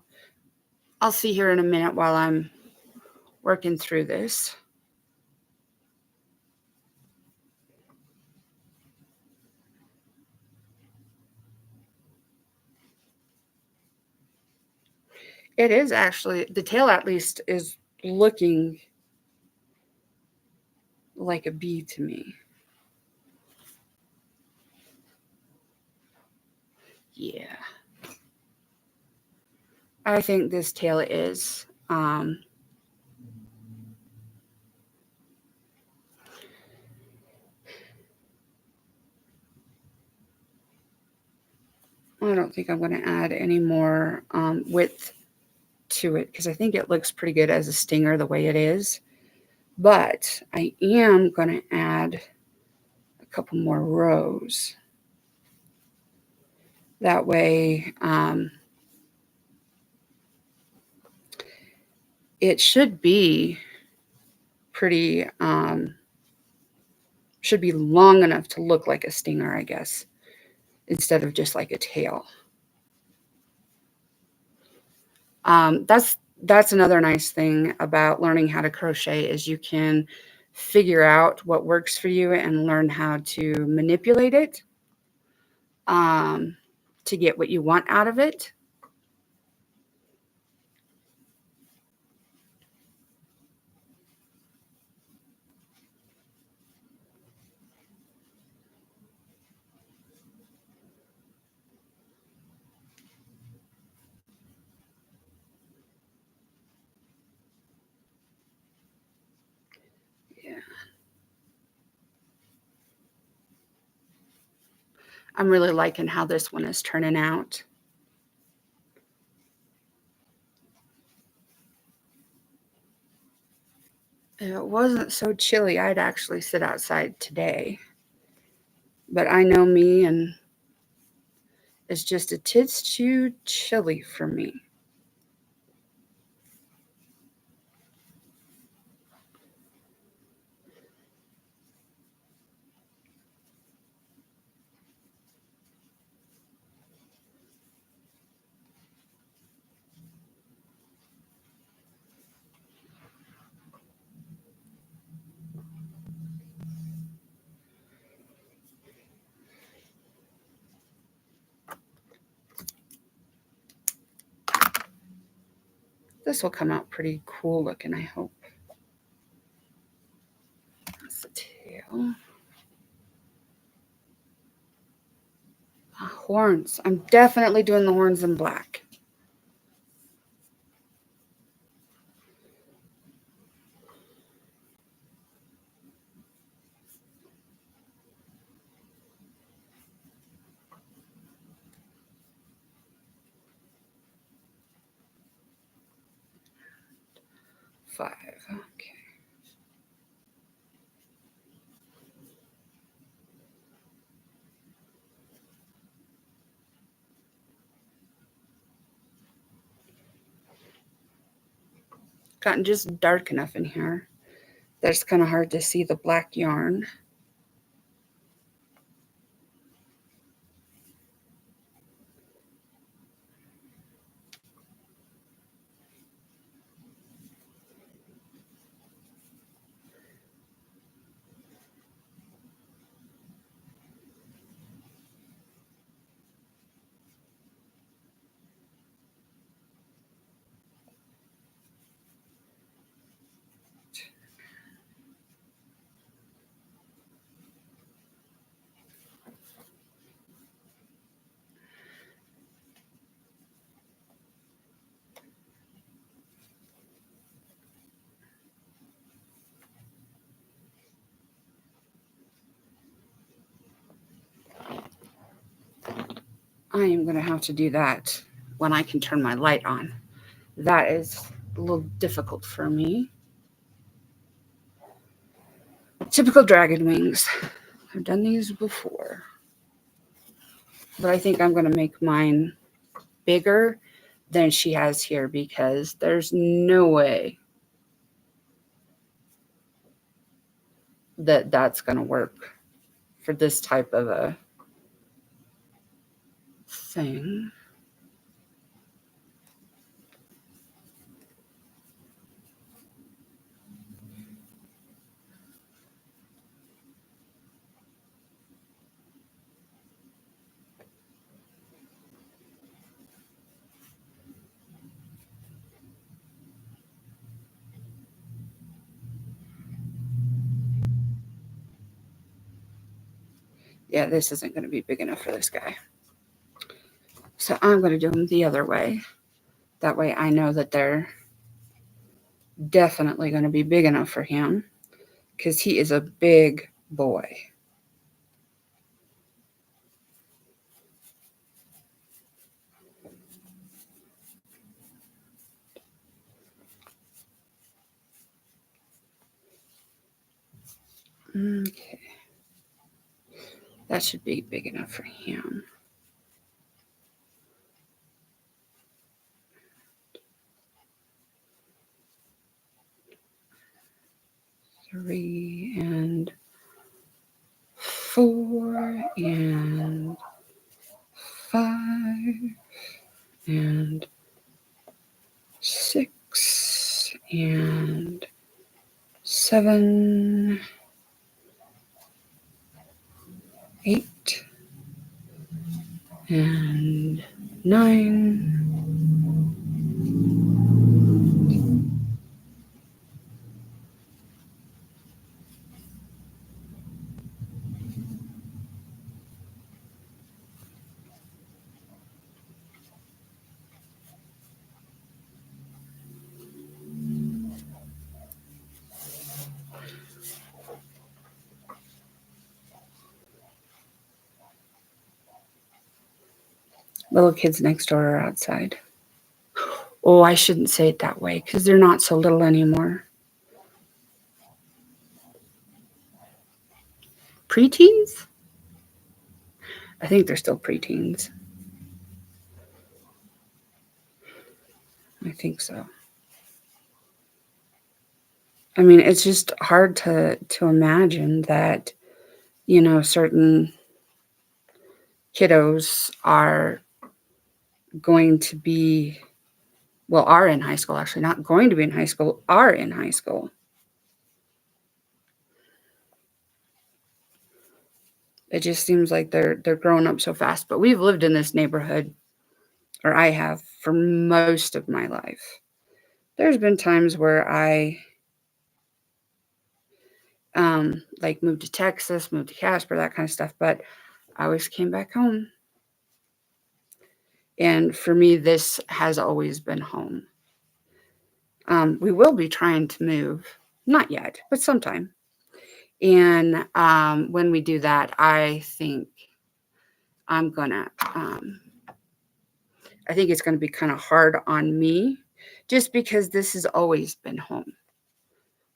I'll see here in a minute while I'm working through this. It is actually, the tail at least is looking like a bee to me. Yeah. I think this tail is. I don't think I'm going to add any more width to it because I think it looks pretty good as a stinger the way it is. But I am going to add a couple more rows. That way, it should be pretty, should be long enough to look like a stinger, I guess, instead of just like a tail. That's another nice thing about learning how to crochet is you can figure out what works for you and learn how to manipulate it um, to get what you want out of it. Yeah, I'm really liking how this one is turning out. If it wasn't so chilly, I'd actually sit outside today. But I know me, and it's just a tit's too chilly for me. This will come out pretty cool looking, I hope. That's the tail. Horns. I'm definitely doing the horns in black. Five. Okay. Gotten just dark enough in here that it's kind of hard to see the black yarn. I am going to have to do that when I can turn my light on. That is a little difficult for me. Typical dragon wings. I've done these before. But I think I'm going to make mine bigger than she has here because there's no way that that's going to work for this type of a thing. Yeah, this isn't going to be big enough for this guy. So I'm going to do them the other way. That way I know that they're definitely going to be big enough for him because he is a big boy. Okay. That should be big enough for him. 3 and 4 and 5 and 6 and 7, 8 and 9. Little kids next door are outside. Oh, I shouldn't say it that way because they're not so little anymore. Preteens? I think they're still preteens. I think so. I mean, it's just hard to imagine that, certain kiddos are going to be, well, are in high school, actually, not going to be in high school, are in high school. It just seems like they're growing up so fast. But we've lived in this neighborhood, or I have, for most of my life. There's been times where I like moved to Texas, moved to Casper, that kind of stuff, but I always came back home. And for me, this has always been home. We will be trying to move, not yet, but sometime. And when we do that, I think I'm gonna, I think it's gonna be kind of hard on me, just because this has always been home,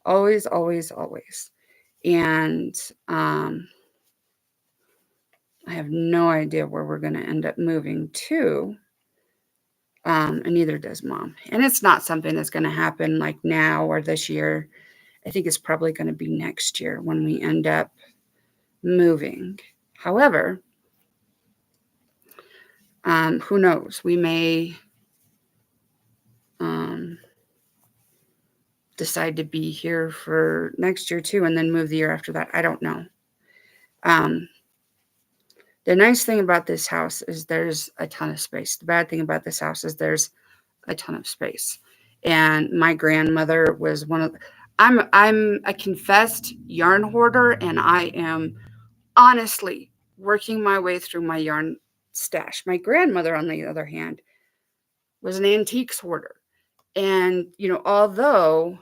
always, always, always. And I have no idea where we're gonna end up moving to. And neither does mom. And it's not something that's going to happen like now or this year. I think it's probably going to be next year when we end up moving. However, who knows? We may decide to be here for next year too and then move the year after that. I don't know. The nice thing about this house is there's a ton of space. The bad thing about this house is there's a ton of space. And my grandmother was one of I'm a confessed yarn hoarder, and I am honestly working my way through my yarn stash. My grandmother, on the other hand, was an antiques hoarder. And, although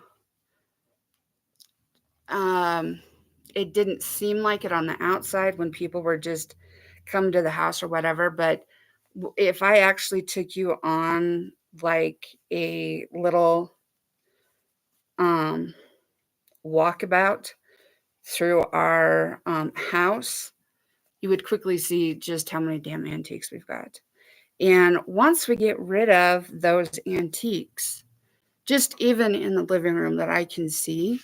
it didn't seem like it on the outside when people were just come to the house or whatever, but if I actually took you on like a little walkabout through our house, you would quickly see just how many damn antiques we've got. And once we get rid of those antiques, just even in the living room that I can see,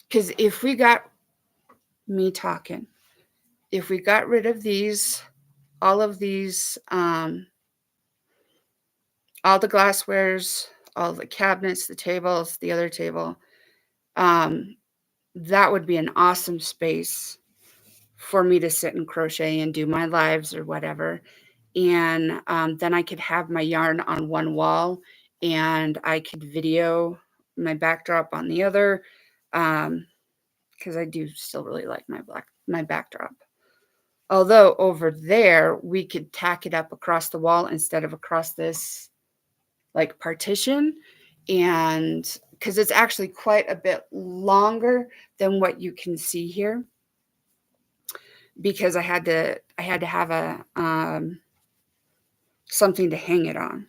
because if we got me talking, if we got rid of these, all of these, all the glasswares, all the cabinets, the tables, the other table, that would be an awesome space for me to sit and crochet and do my lives or whatever. And then I could have my yarn on one wall and I could video my backdrop on the other, because I do still really like my backdrop. Although over there we could tack it up across the wall instead of across this like partition, and because it's actually quite a bit longer than what you can see here, because I had to have a something to hang it on.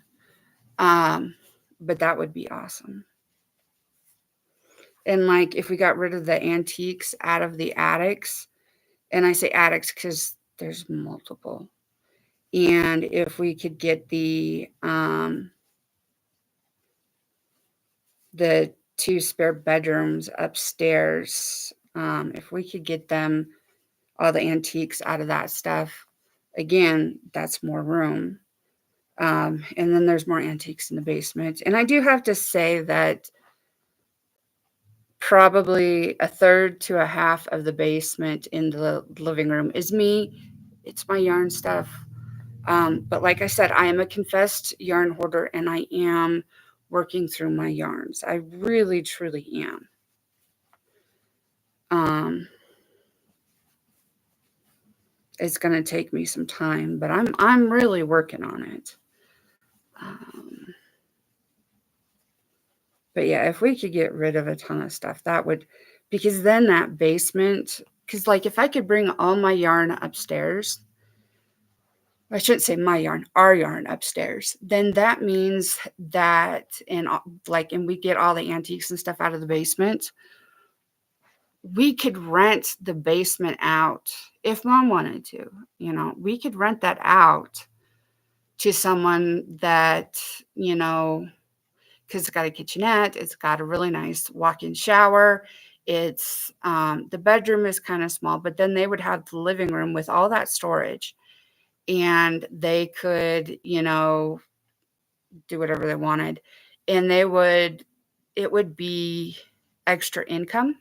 But that would be awesome. And like if we got rid of the antiques out of the attics, and I say attics because there's multiple, and if we could get the 2 spare bedrooms upstairs. If we could get them all the antiques out of that stuff, again, that's more room. And then there's more antiques in the basement. And I do have to say that probably a third to a half of the basement in the living room is me. It's my yarn stuff. But like I said, I am a confessed yarn hoarder and I am working through my yarns. I really, truly am. It's going to take me some time, but I'm really working on it. But yeah, if we could get rid of a ton of stuff, that would, because then that basement, because like if I could bring all my yarn upstairs, I shouldn't say my yarn, our yarn upstairs, then that means that, and like, and we get all the antiques and stuff out of the basement, we could rent the basement out if mom wanted to, we could rent that out to someone that, because it's got a kitchenette, it's got a really nice walk-in shower. It's the bedroom is kind of small, but then they would have the living room with all that storage, and they could, do whatever they wanted, and it would be extra income,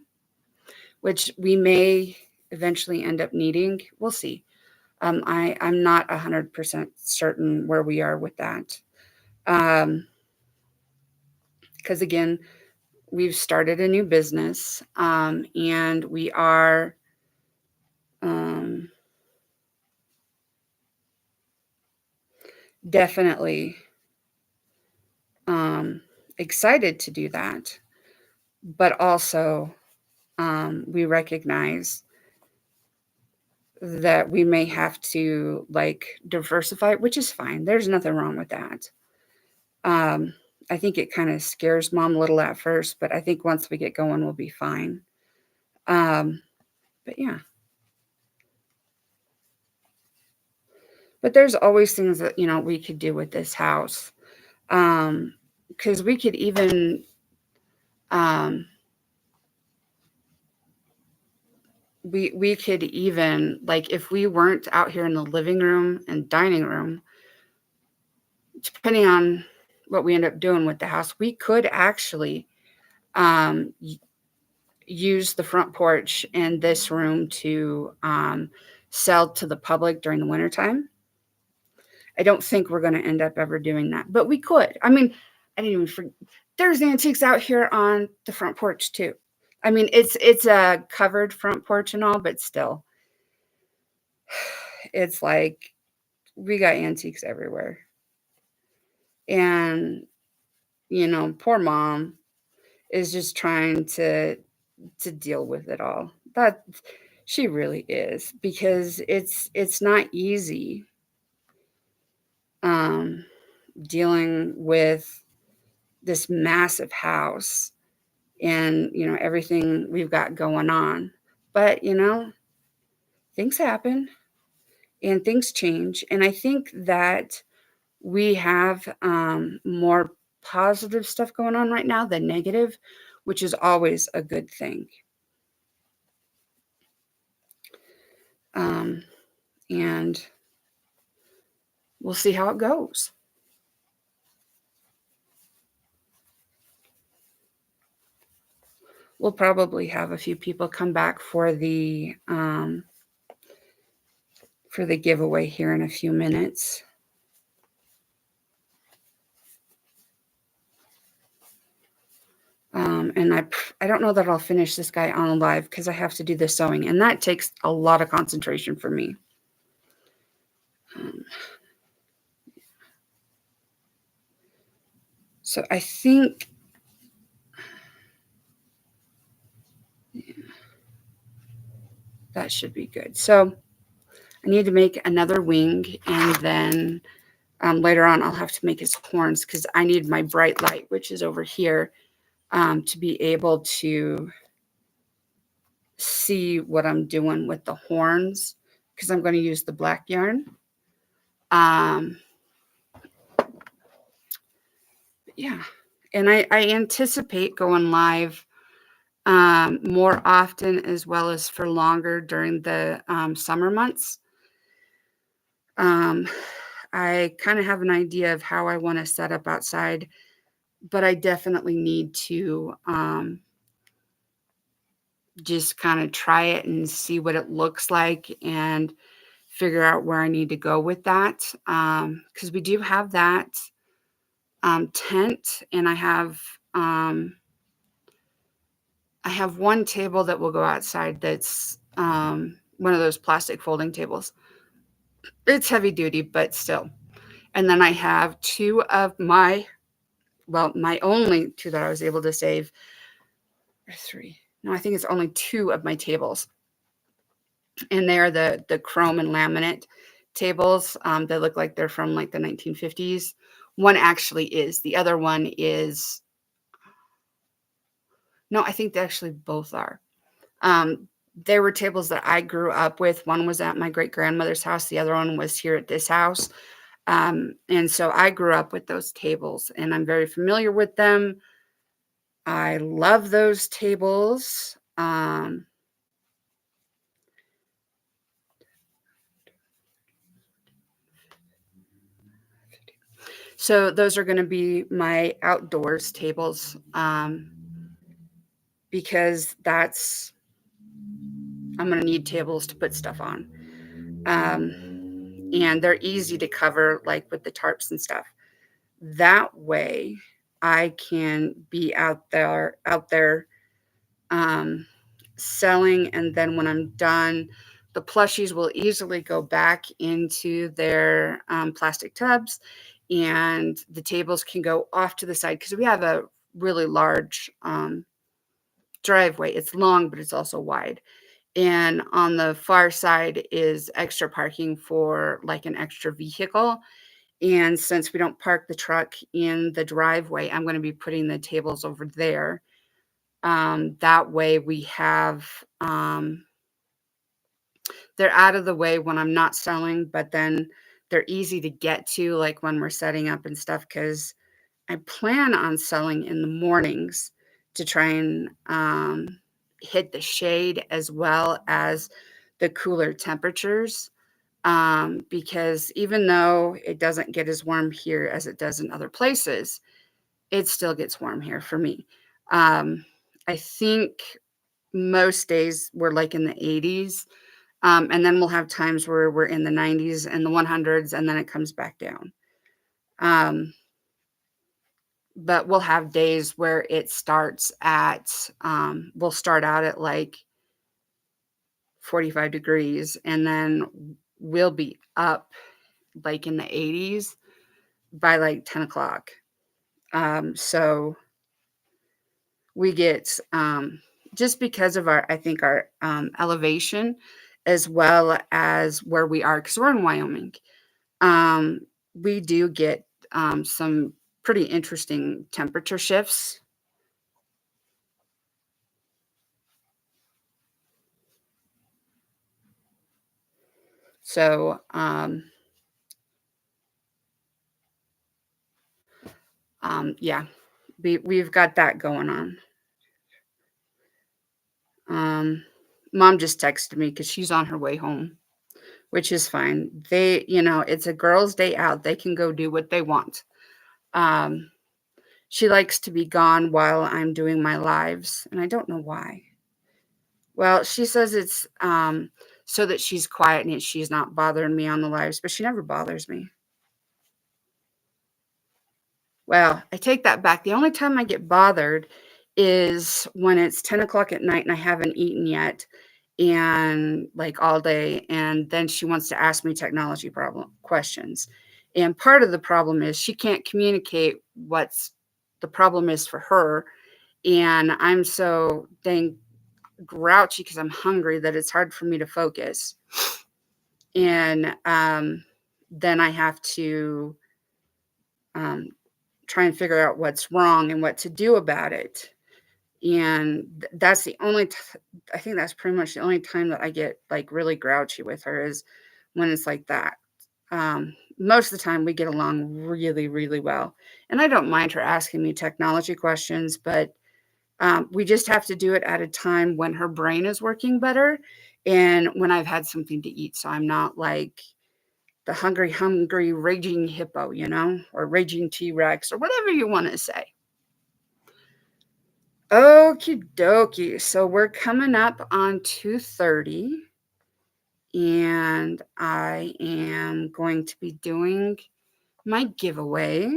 which we may eventually end up needing. We'll see. I'm not 100% certain where we are with that. Because again, we've started a new business, and we are definitely excited to do that. But also, we recognize that we may have to like diversify, which is fine. There's nothing wrong with that. I think it kind of scares mom a little at first, but I think once we get going, we'll be fine. But yeah. But there's always things that, we could do with this house. Because we could even, we could even, like, if we weren't out here in the living room and dining room, depending on what we end up doing with the house, we could actually use the front porch and this room to sell to the public during the wintertime. I don't think we're going to end up ever doing that, but we could. I mean, I didn't even forget. There's antiques out here on the front porch too. I mean, it's a covered front porch and all, but still, it's like we got antiques everywhere. And, poor mom is just trying to deal with it all. That she really is, because it's not easy dealing with this massive house and everything we've got going on. But things happen and things change, and I think that we have more positive stuff going on right now than negative, which is always a good thing. And we'll see how it goes. We'll probably have a few people come back for the giveaway here in a few minutes. And I don't know that I'll finish this guy on live because I have to do the sewing, and that takes a lot of concentration for me. So I think that should be good. So I need to make another wing, and then later on I'll have to make his horns because I need my bright light, which is over here, to be able to see what I'm doing with the horns, because I'm going to use the black yarn. Yeah, And I anticipate going live more often as well as for longer during the summer months. Um, I kind of have an idea of how I want to set up outside, but I definitely need to just kind of try it and see what it looks like and figure out where I need to go with that. Because we do have that tent, and I have one table that will go outside that's one of those plastic folding tables. It's heavy duty, but still. And then I have two of my only two that I was able to save, or three. No, I think it's only two of my tables. And they're the chrome and laminate tables. They look like they're from like the 1950s. One actually is. The other one is, no, I think they actually both are. Um, they were tables that I grew up with. One was at my great grandmother's house. The other one was here at this house. And so I grew up with those tables, and I'm very familiar with them. I love those tables. So those are going to be my outdoors tables, because I'm going to need tables to put stuff on. And they're easy to cover, like with the tarps and stuff. That way I can be out there um, selling. And then when I'm done, the plushies will easily go back into their plastic tubs, and the tables can go off to the side because we have a really large driveway. It's long, but it's also wide. And on the far side is extra parking for like an extra vehicle. And since we don't park the truck in the driveway, I'm going to be putting the tables over there. That way we have, they're out of the way when I'm not selling, but then they're easy to get to, like when we're setting up and stuff, because I plan on selling in the mornings to try and hit the shade as well as the cooler temperatures. Because even though it doesn't get as warm here as it does in other places, it still gets warm here for me. Um, I think most days we're like in the 80s. And then we'll have times where we're in the 90s and the 100s, and then it comes back down. Um, but we'll have days where it starts at, we'll start out at like 45 degrees, and then we'll be up like in the 80s by like 10 o'clock. So we get, just because of our, I think our elevation, as well as where we are, because we're in Wyoming, um, we do get some pretty interesting temperature shifts. So, yeah, we've got that going on. Um, Mom just texted me because she's on her way home, which is fine. It's a girls' day out. They can go do what they want. Um, she likes to be gone while I'm doing my lives, and I don't know why. Well, she says it's so that she's quiet and she's not bothering me on the lives, but she never bothers me. Well, I take that back. The only time I get bothered is when it's 10 o'clock at night and I haven't eaten yet, and like all day. And then she wants to ask me technology problem questions. And part of the problem is she can't communicate what's the problem is for her. And I'm so dang grouchy because I'm hungry that it's hard for me to focus. And then I have to um, try and figure out what's wrong and what to do about it. And that's the only I think that's pretty much the only time that I get like really grouchy with her is when it's like that. Most of the time we get along really, really well. And I don't mind her asking me technology questions, but we just have to do it at a time when her brain is working better and when I've had something to eat. So I'm not like the hungry, hungry, raging hippo, or raging T-Rex or whatever you want to say. Okie dokie. So we're coming up on 2:30 and I am going to be doing my giveaway.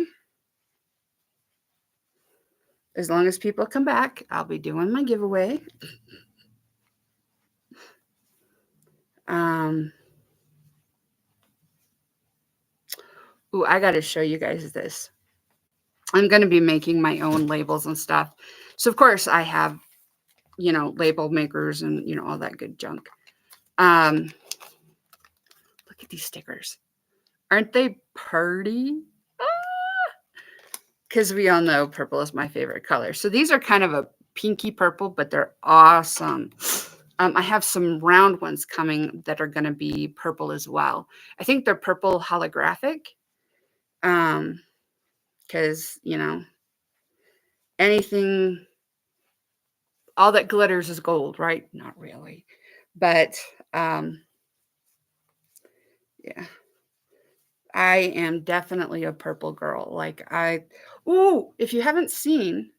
As long as people come back, I'll be doing my giveaway. I got to show you guys this. I'm going to be making my own labels and stuff. So, of course, I have, label makers and, all that good junk. Look at these stickers. Aren't they pretty? Because we all know purple is my favorite color. So these are kind of a pinky purple, but they're awesome. I have some round ones coming that are going to be purple as well. I think they're purple holographic. Because, anything, all that glitters is gold, right? Not really. But, yeah. I am definitely a purple girl. If you haven't seen,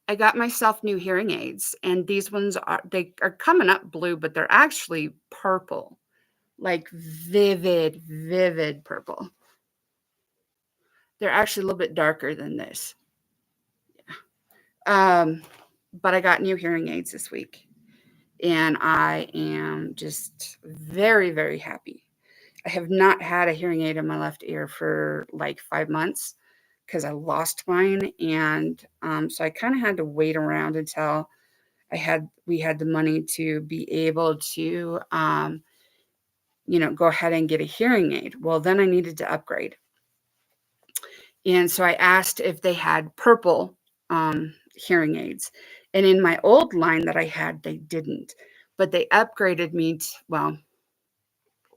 I got myself new hearing aids, and these ones they are coming up blue, but they're actually purple, like vivid, vivid purple. They're actually a little bit darker than this. Yeah. But I got new hearing aids this week, and I am just very, very happy. I have not had a hearing aid in my left ear for like 5 months because I lost mine, and so I kind of had to wait around until we had the money to be able to go ahead and get a hearing aid. Well, then I needed to upgrade, and so I asked if they had purple hearing aids, and in my old line that I had, they didn't, but they upgraded me well,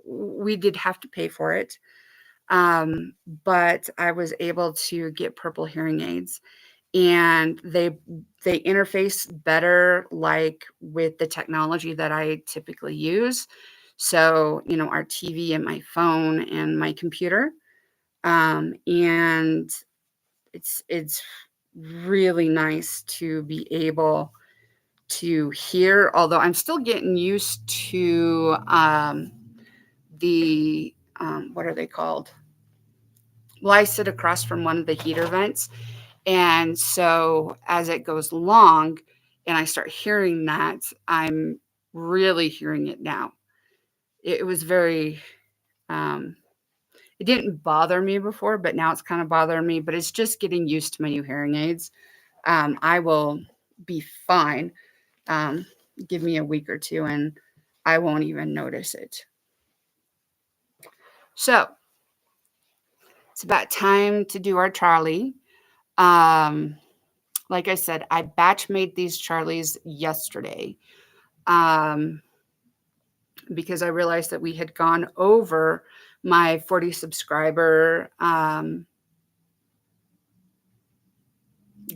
we did have to pay for it. But I was able to get purple hearing aids, and they interface better like with the technology that I typically use. So, our TV and my phone and my computer. And it's really nice to be able to hear, although I'm still getting used to the what are they called? Well, I sit across from one of the heater vents. And so as it goes along and I start hearing that, I'm really hearing it now. It was very, it didn't bother me before, but now it's kind of bothering me. But it's just getting used to my new hearing aids. I will be fine. Give me a week or two and I won't even notice it. So it's about time to do our Charlie. Like I said, I batch made these Charlies yesterday because I realized that we had gone over my 40 subscriber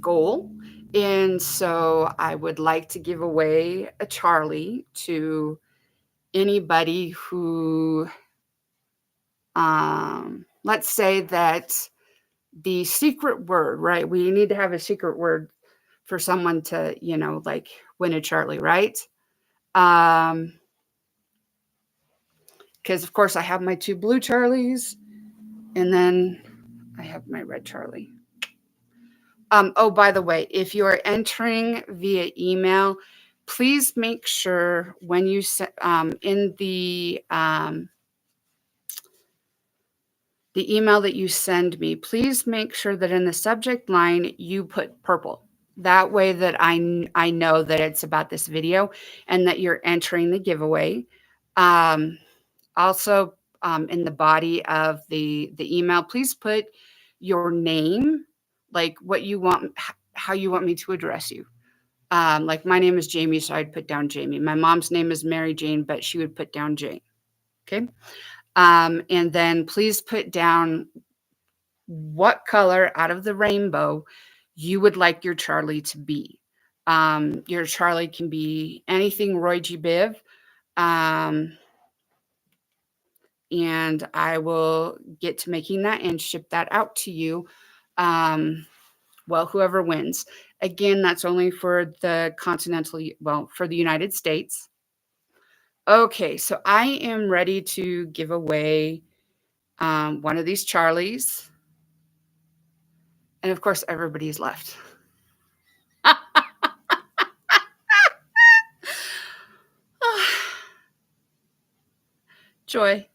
goal. And so I would like to give away a Charlie to anybody who, let's say that the secret word, right? We need to have a secret word for someone to, win a Charlie, right? Because of course I have my 2 blue Charlies and then I have my red Charlie. Oh, by the way, if you are entering via email, please make sure when you in the email that you send me, please make sure that in the subject line you put purple. That way that I know that it's about this video and that you're entering the giveaway. Also, in the body of the email, please put your name, like what you want, how you want me to address you. Like my name is Jamie, so I'd put down Jamie. My mom's name is Mary Jane, but she would put down Jane. Okay. And then please put down what color out of the rainbow you would like your Charlie to be. Your Charlie can be anything Roy G. Biv. Um, and I will get to making that and ship that out to you. Well, whoever wins. Again, that's only for the continental, well, for the United States. Okay, so I am ready to give away one of these Charlies. And of course, everybody's left. Joy.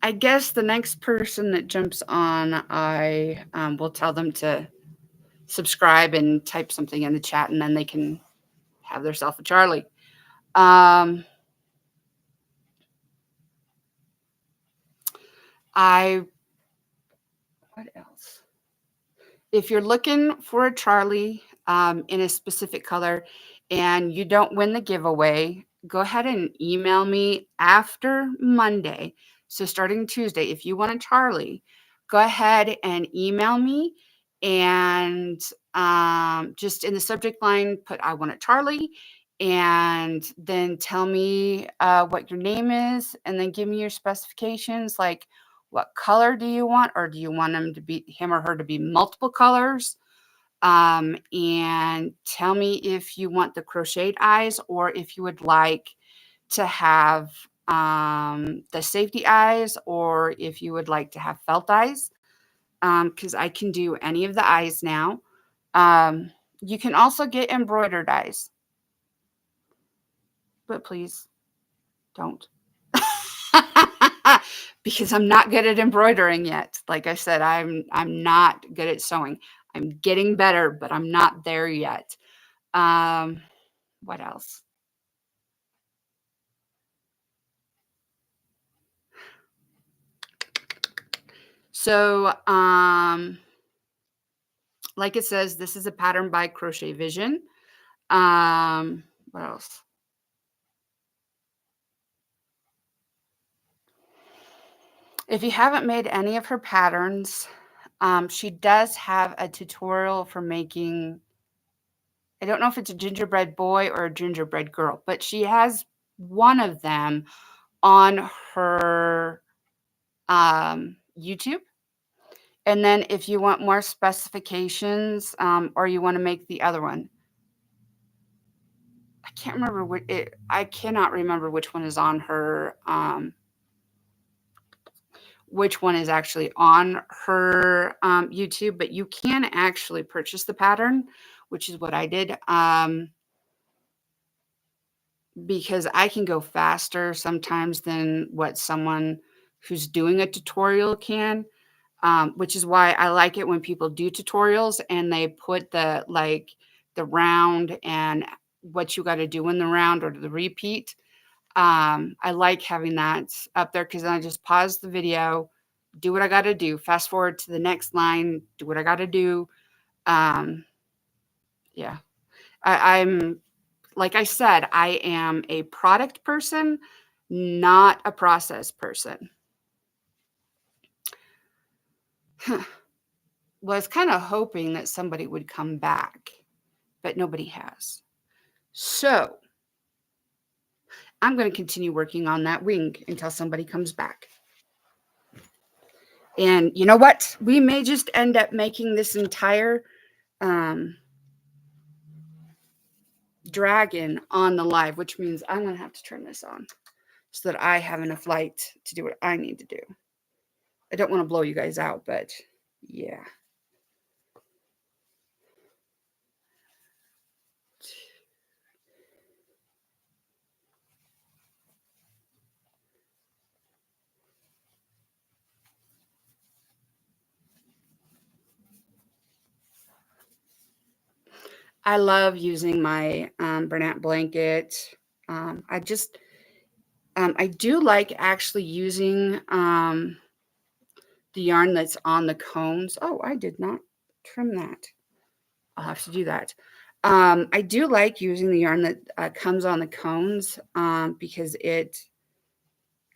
I guess the next person that jumps on, I will tell them to subscribe and type something in the chat, and then they can have themselves a Charlie. What else? If you're looking for a Charlie in a specific color and you don't win the giveaway, go ahead and email me after Monday. So starting Tuesday, if you want a Charlie, go ahead and email me and just in the subject line, put I want a Charlie and then tell me what your name is and then give me your specifications like what color do you want, or do you want him or her to be multiple colors? And tell me if you want the crocheted eyes or if you would like to have the safety eyes or if you would like to have felt eyes, because I can do any of the eyes now. You can also get embroidered eyes, but please don't. Because I'm not good at embroidering yet. Like I said, I'm not good at sewing. I'm getting better, but I'm not there yet. What else? So, like it says, this is a pattern by Crochet Vision. What else? If you haven't made any of her patterns, she does have a tutorial for making, I don't know if it's a gingerbread boy or a gingerbread girl, but she has one of them on her YouTube. And then if you want more specifications or you want to make the other one, I can't remember I cannot remember which one is on her which one is actually on her YouTube, but you can actually purchase the pattern, which is what I did, because I can go faster sometimes than what someone who's doing a tutorial can, which is why I like it when people do tutorials and they put the round and what you got to do in the round or the repeat. I like having that up there because then I just pause the video, do what I got to do, fast forward to the next line, do what I got to do. Yeah, I'm like I said, I am a product person, not a process person. Was kind of hoping that somebody would come back, but nobody has. So I'm going to continue working on that wing until somebody comes back. And you know what? We may just end up making this entire dragon on the live, which means I'm going to have to turn this on so that I have enough light to do what I need to do. I don't want to blow you guys out, but yeah. I love using my Bernat blanket. I do like actually using the yarn that's on the cones. Oh, I did not trim that. I'll have to do that. I do like using the yarn that comes on the cones because it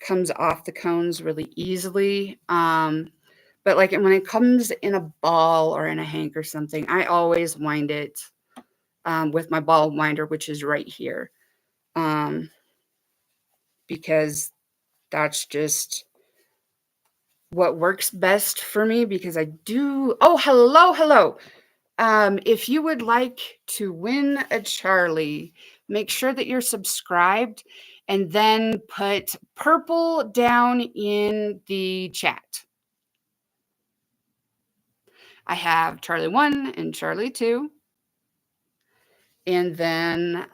comes off the cones really easily. But like when it comes in a ball or in a hank or something, I always wind it with my ball winder, which is right here, because that's just what works best for me because I do. Oh, hello, hello. If you would like to win a Charlie, make sure that you're subscribed and then put purple down in the chat. I have Charlie 1 and Charlie 2. And then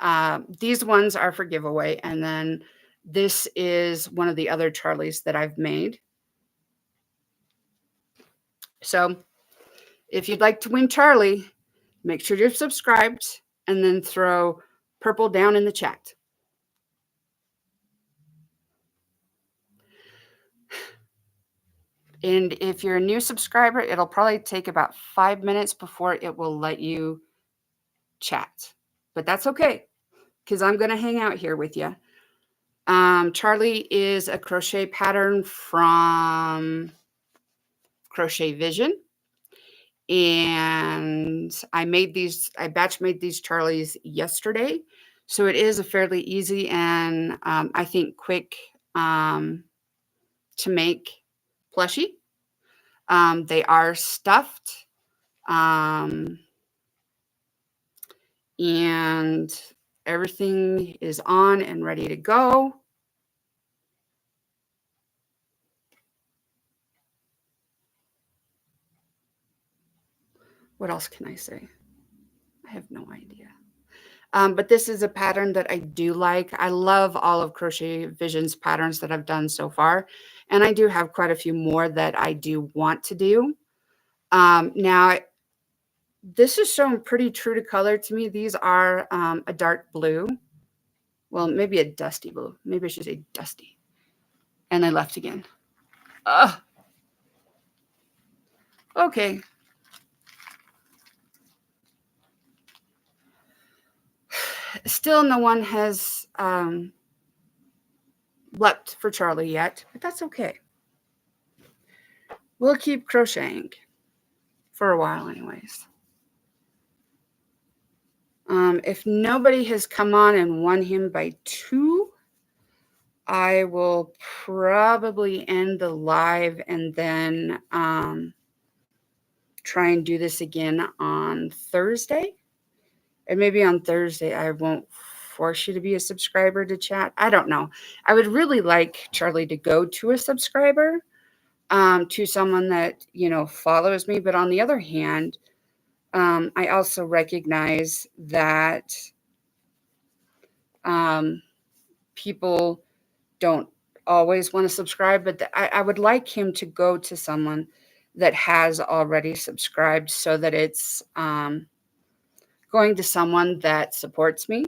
these ones are for giveaway. And then this is one of the other Charlies that I've made. So if you'd like to win Charlie, make sure you're subscribed and then throw purple down in the chat. And if you're a new subscriber, it'll probably take about 5 minutes before it will let you chat. But that's okay, because I'm going to hang out here with you. Charlie is a crochet pattern from Crochet Vision. And I batch made these Charlies yesterday. So it is a fairly easy and I think quick to make plushie. They are stuffed. And everything is on and ready to go. What else can I say? I have no idea. But this is a pattern that I do like. I love all of Crochet Vision's patterns that I've done so far. And I do have quite a few more that I do want to do. Now, this is showing pretty true to color to me. These are a dark blue. Well, maybe a dusty blue. Maybe I should say dusty. And I left again. Okay. Still no one has leapt for Charlie yet, but that's okay. We'll keep crocheting for a while anyways. If nobody has come on and won him by 2, I will probably end the live and then try and do this again on Thursday. And maybe on Thursday I won't force you to be a subscriber to chat. I don't know. I would really like Charlie to go to a subscriber, to someone that, follows me. But on the other hand, I also recognize that people don't always want to subscribe, but I would like him to go to someone that has already subscribed so that it's going to someone that supports me.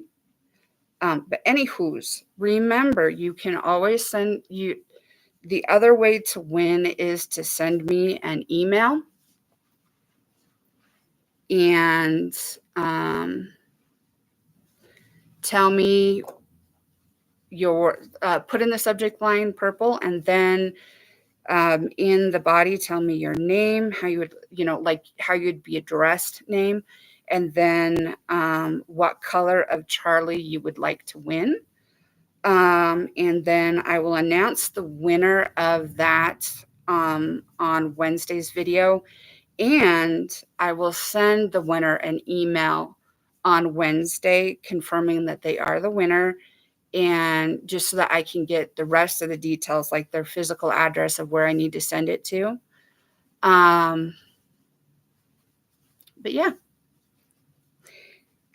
But anywho's, remember, you can always the other way to win is to send me an email and tell me put in the subject line purple, and then in the body tell me your name, how you would, like how you'd be addressed name, and then what color of Charlie you would like to win. And then I will announce the winner of that on Wednesday's video, and I will send the winner an email on Wednesday confirming that they are the winner, and just so that I can get the rest of the details, like their physical address of where I need to send it to. But yeah,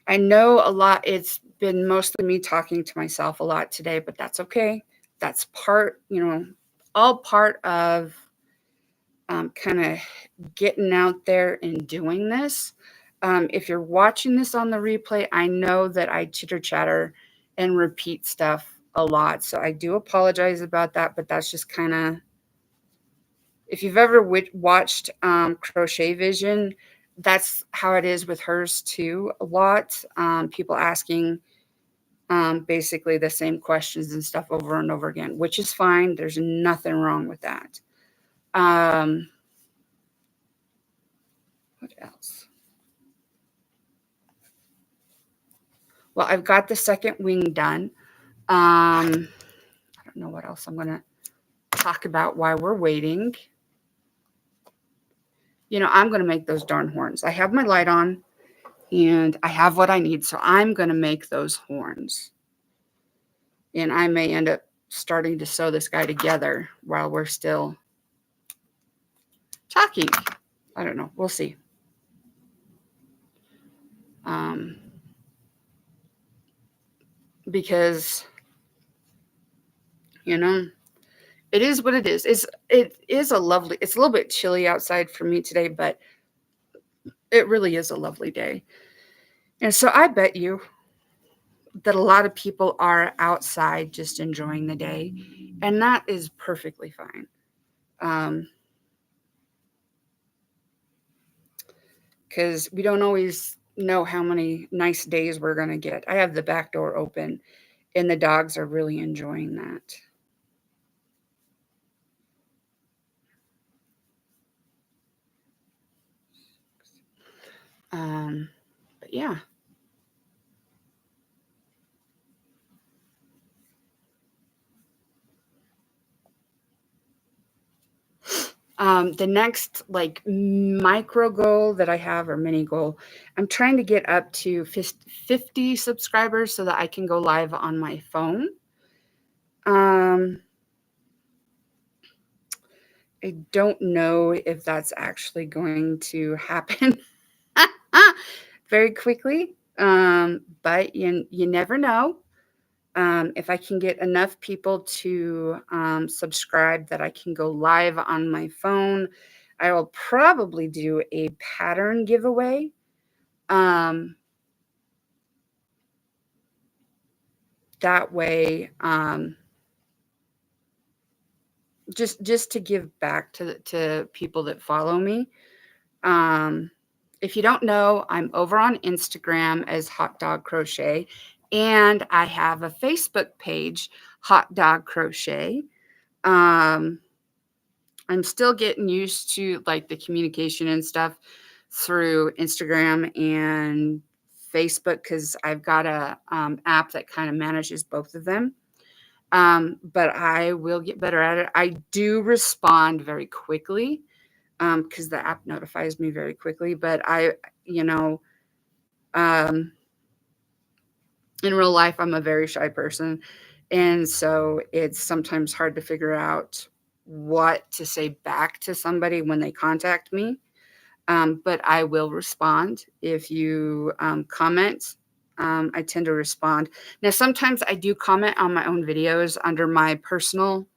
I know a lot. It's been mostly me talking to myself a lot today, but that's okay. That's all part of kind of getting out there and doing this. If you're watching this on the replay, I know that I chitter chatter and repeat stuff a lot. So I do apologize about that, but that's just kind of, if you've ever watched Crochet Vision, that's how it is with hers too. A lot. People asking basically the same questions and stuff over and over again, which is fine. There's nothing wrong with that. What else? Well, I've got the second wing done. I don't know what else I'm going to talk about while we're waiting. I'm going to make those darn horns. I have my light on and I have what I need. So I'm going to make those horns. And I may end up starting to sew this guy together while we're still talking. I don't know. We'll see. Because, it is what it is. It is a little bit chilly outside for me today, but it really is a lovely day. And so I bet you that a lot of people are outside just enjoying the day, and that is perfectly fine. Because we don't always know how many nice days we're going to get. I have the back door open, and the dogs are really enjoying that. But yeah. The next like micro goal that I have, or mini goal, I'm trying to get up to 50 subscribers so that I can go live on my phone. I don't know if that's actually going to happen very quickly, but you never know. If I can get enough people to subscribe that I can go live on my phone, I will probably do a pattern giveaway. That way, just to give back to people that follow me. If you don't know, I'm over on Instagram as Hot Dog Crochet, and I have a Facebook page, Hot Dog Crochet. I'm still getting used to like the communication and stuff through Instagram and Facebook because I've got a app that kind of manages both of them. But I will get better at it. I do respond very quickly because the app notifies me very quickly. But um, in real life, I'm a very shy person. And so it's sometimes hard to figure out what to say back to somebody when they contact me. But I will respond. If you comment, I tend to respond. Now, sometimes I do comment on my own videos under my personal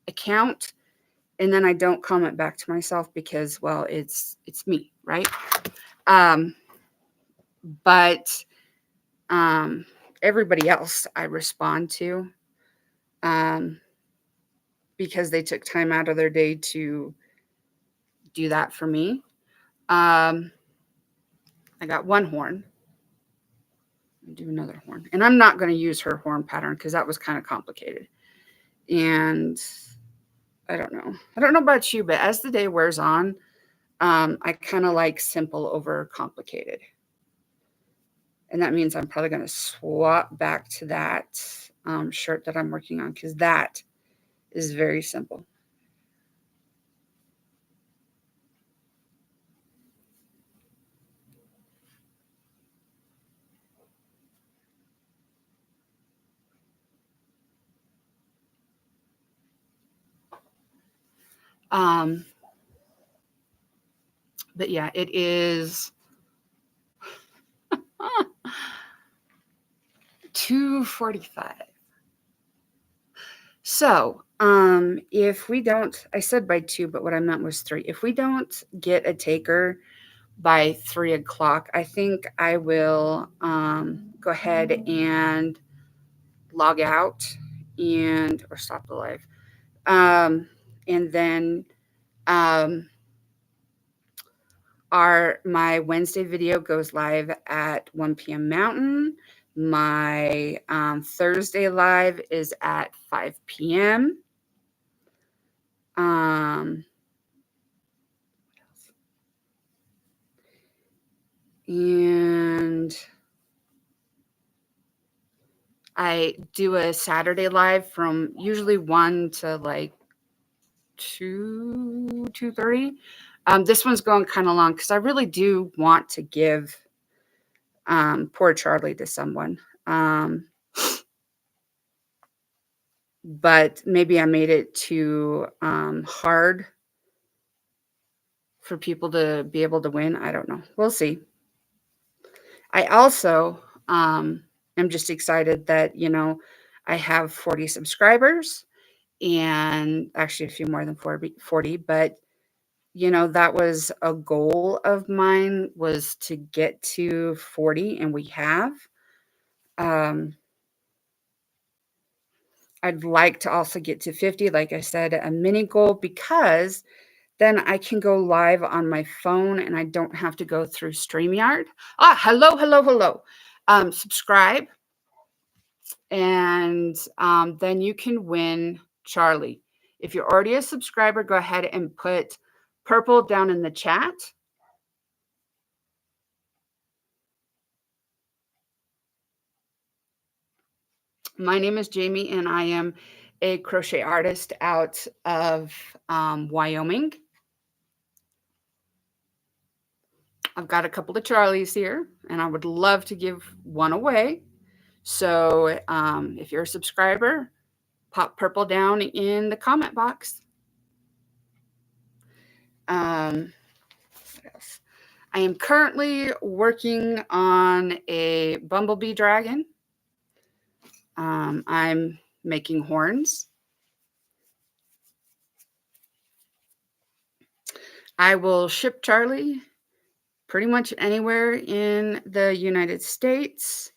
account, and then I don't comment back to myself because, well, it's me, right? But everybody else I respond to because they took time out of their day to do that for me. I got one horn. Do another horn. And I'm not going to use her horn pattern because that was kind of complicated. And I don't know. I don't know about you, but as the day wears on, I kind of like simple over complicated. And that means I'm probably going to swap back to that shirt that I'm working on because that is very simple. But yeah, it is 2:45. So, if we don't, I said by 2, but what I meant was 3. If we don't get a taker by 3 o'clock, I think I will go ahead and log out or stop the live. And then my Wednesday video goes live at 1 p.m. Mountain, My Thursday live is at 5 p.m. And I do a Saturday live from usually 1 to like 2:30. This one's going kind of long because I really do want to give poor Charlie to someone. But maybe I made it too hard for people to be able to win. I don't know. We'll see. I also am just excited that, I have 40 subscribers, and actually a few more than 40, but that was a goal of mine, was to get to 40, and we have. I'd like to also get to 50, like I said, a mini goal, because then I can go live on my phone and I don't have to go through StreamYard. Hello, hello, hello. Subscribe, and then you can win Charlie. If you're already a subscriber, go ahead and put purple down in the chat. My name is Jamie, and I am a crochet artist out of Wyoming. I've got a couple of Charlies here, and I would love to give one away. So if you're a subscriber, pop purple down in the comment box. What else? I am currently working on a bumblebee dragon. I'm making horns. I will ship Charlie pretty much anywhere in the United States,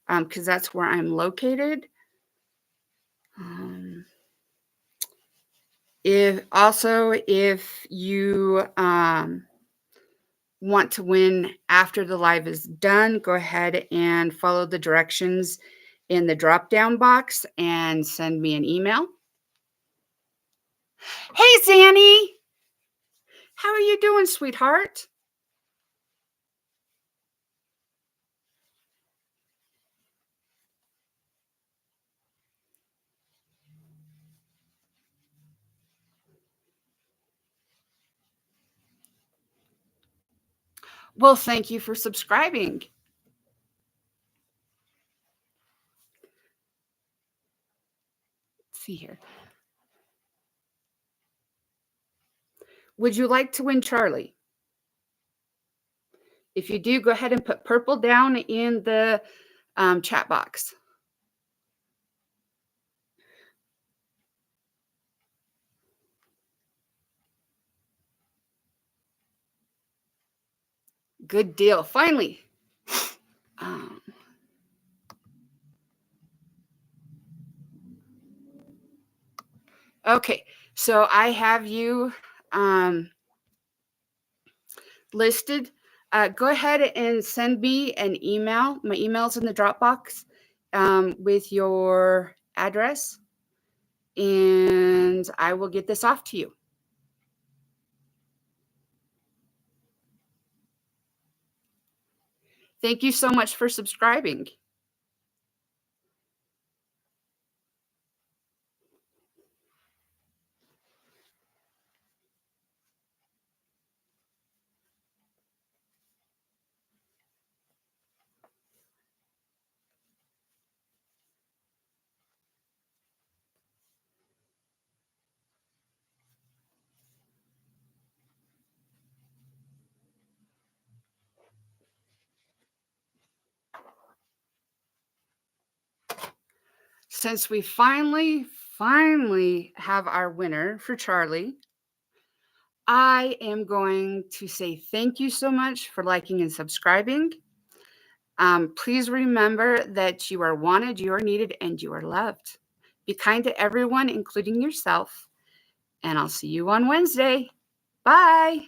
because that's where I'm located. If you want to win after the live is done, go ahead and follow the directions in the drop-down box and send me an email. Hey, Zanny! How are you doing, sweetheart? Well, thank you for subscribing. Let's see here. Would you like to win Charlie? If you do, go ahead and put purple down in the chat box. Good deal. Finally. Okay, so I have you listed. Go ahead and send me an email. My email's in the Dropbox with your address, and I will get this off to you. Thank you so much for subscribing. Since we finally have our winner for Charlie, I am going to say thank you so much for liking and subscribing. Please remember that you are wanted, you are needed, and you are loved. Be kind to everyone, including yourself. And I'll see you on Wednesday. Bye.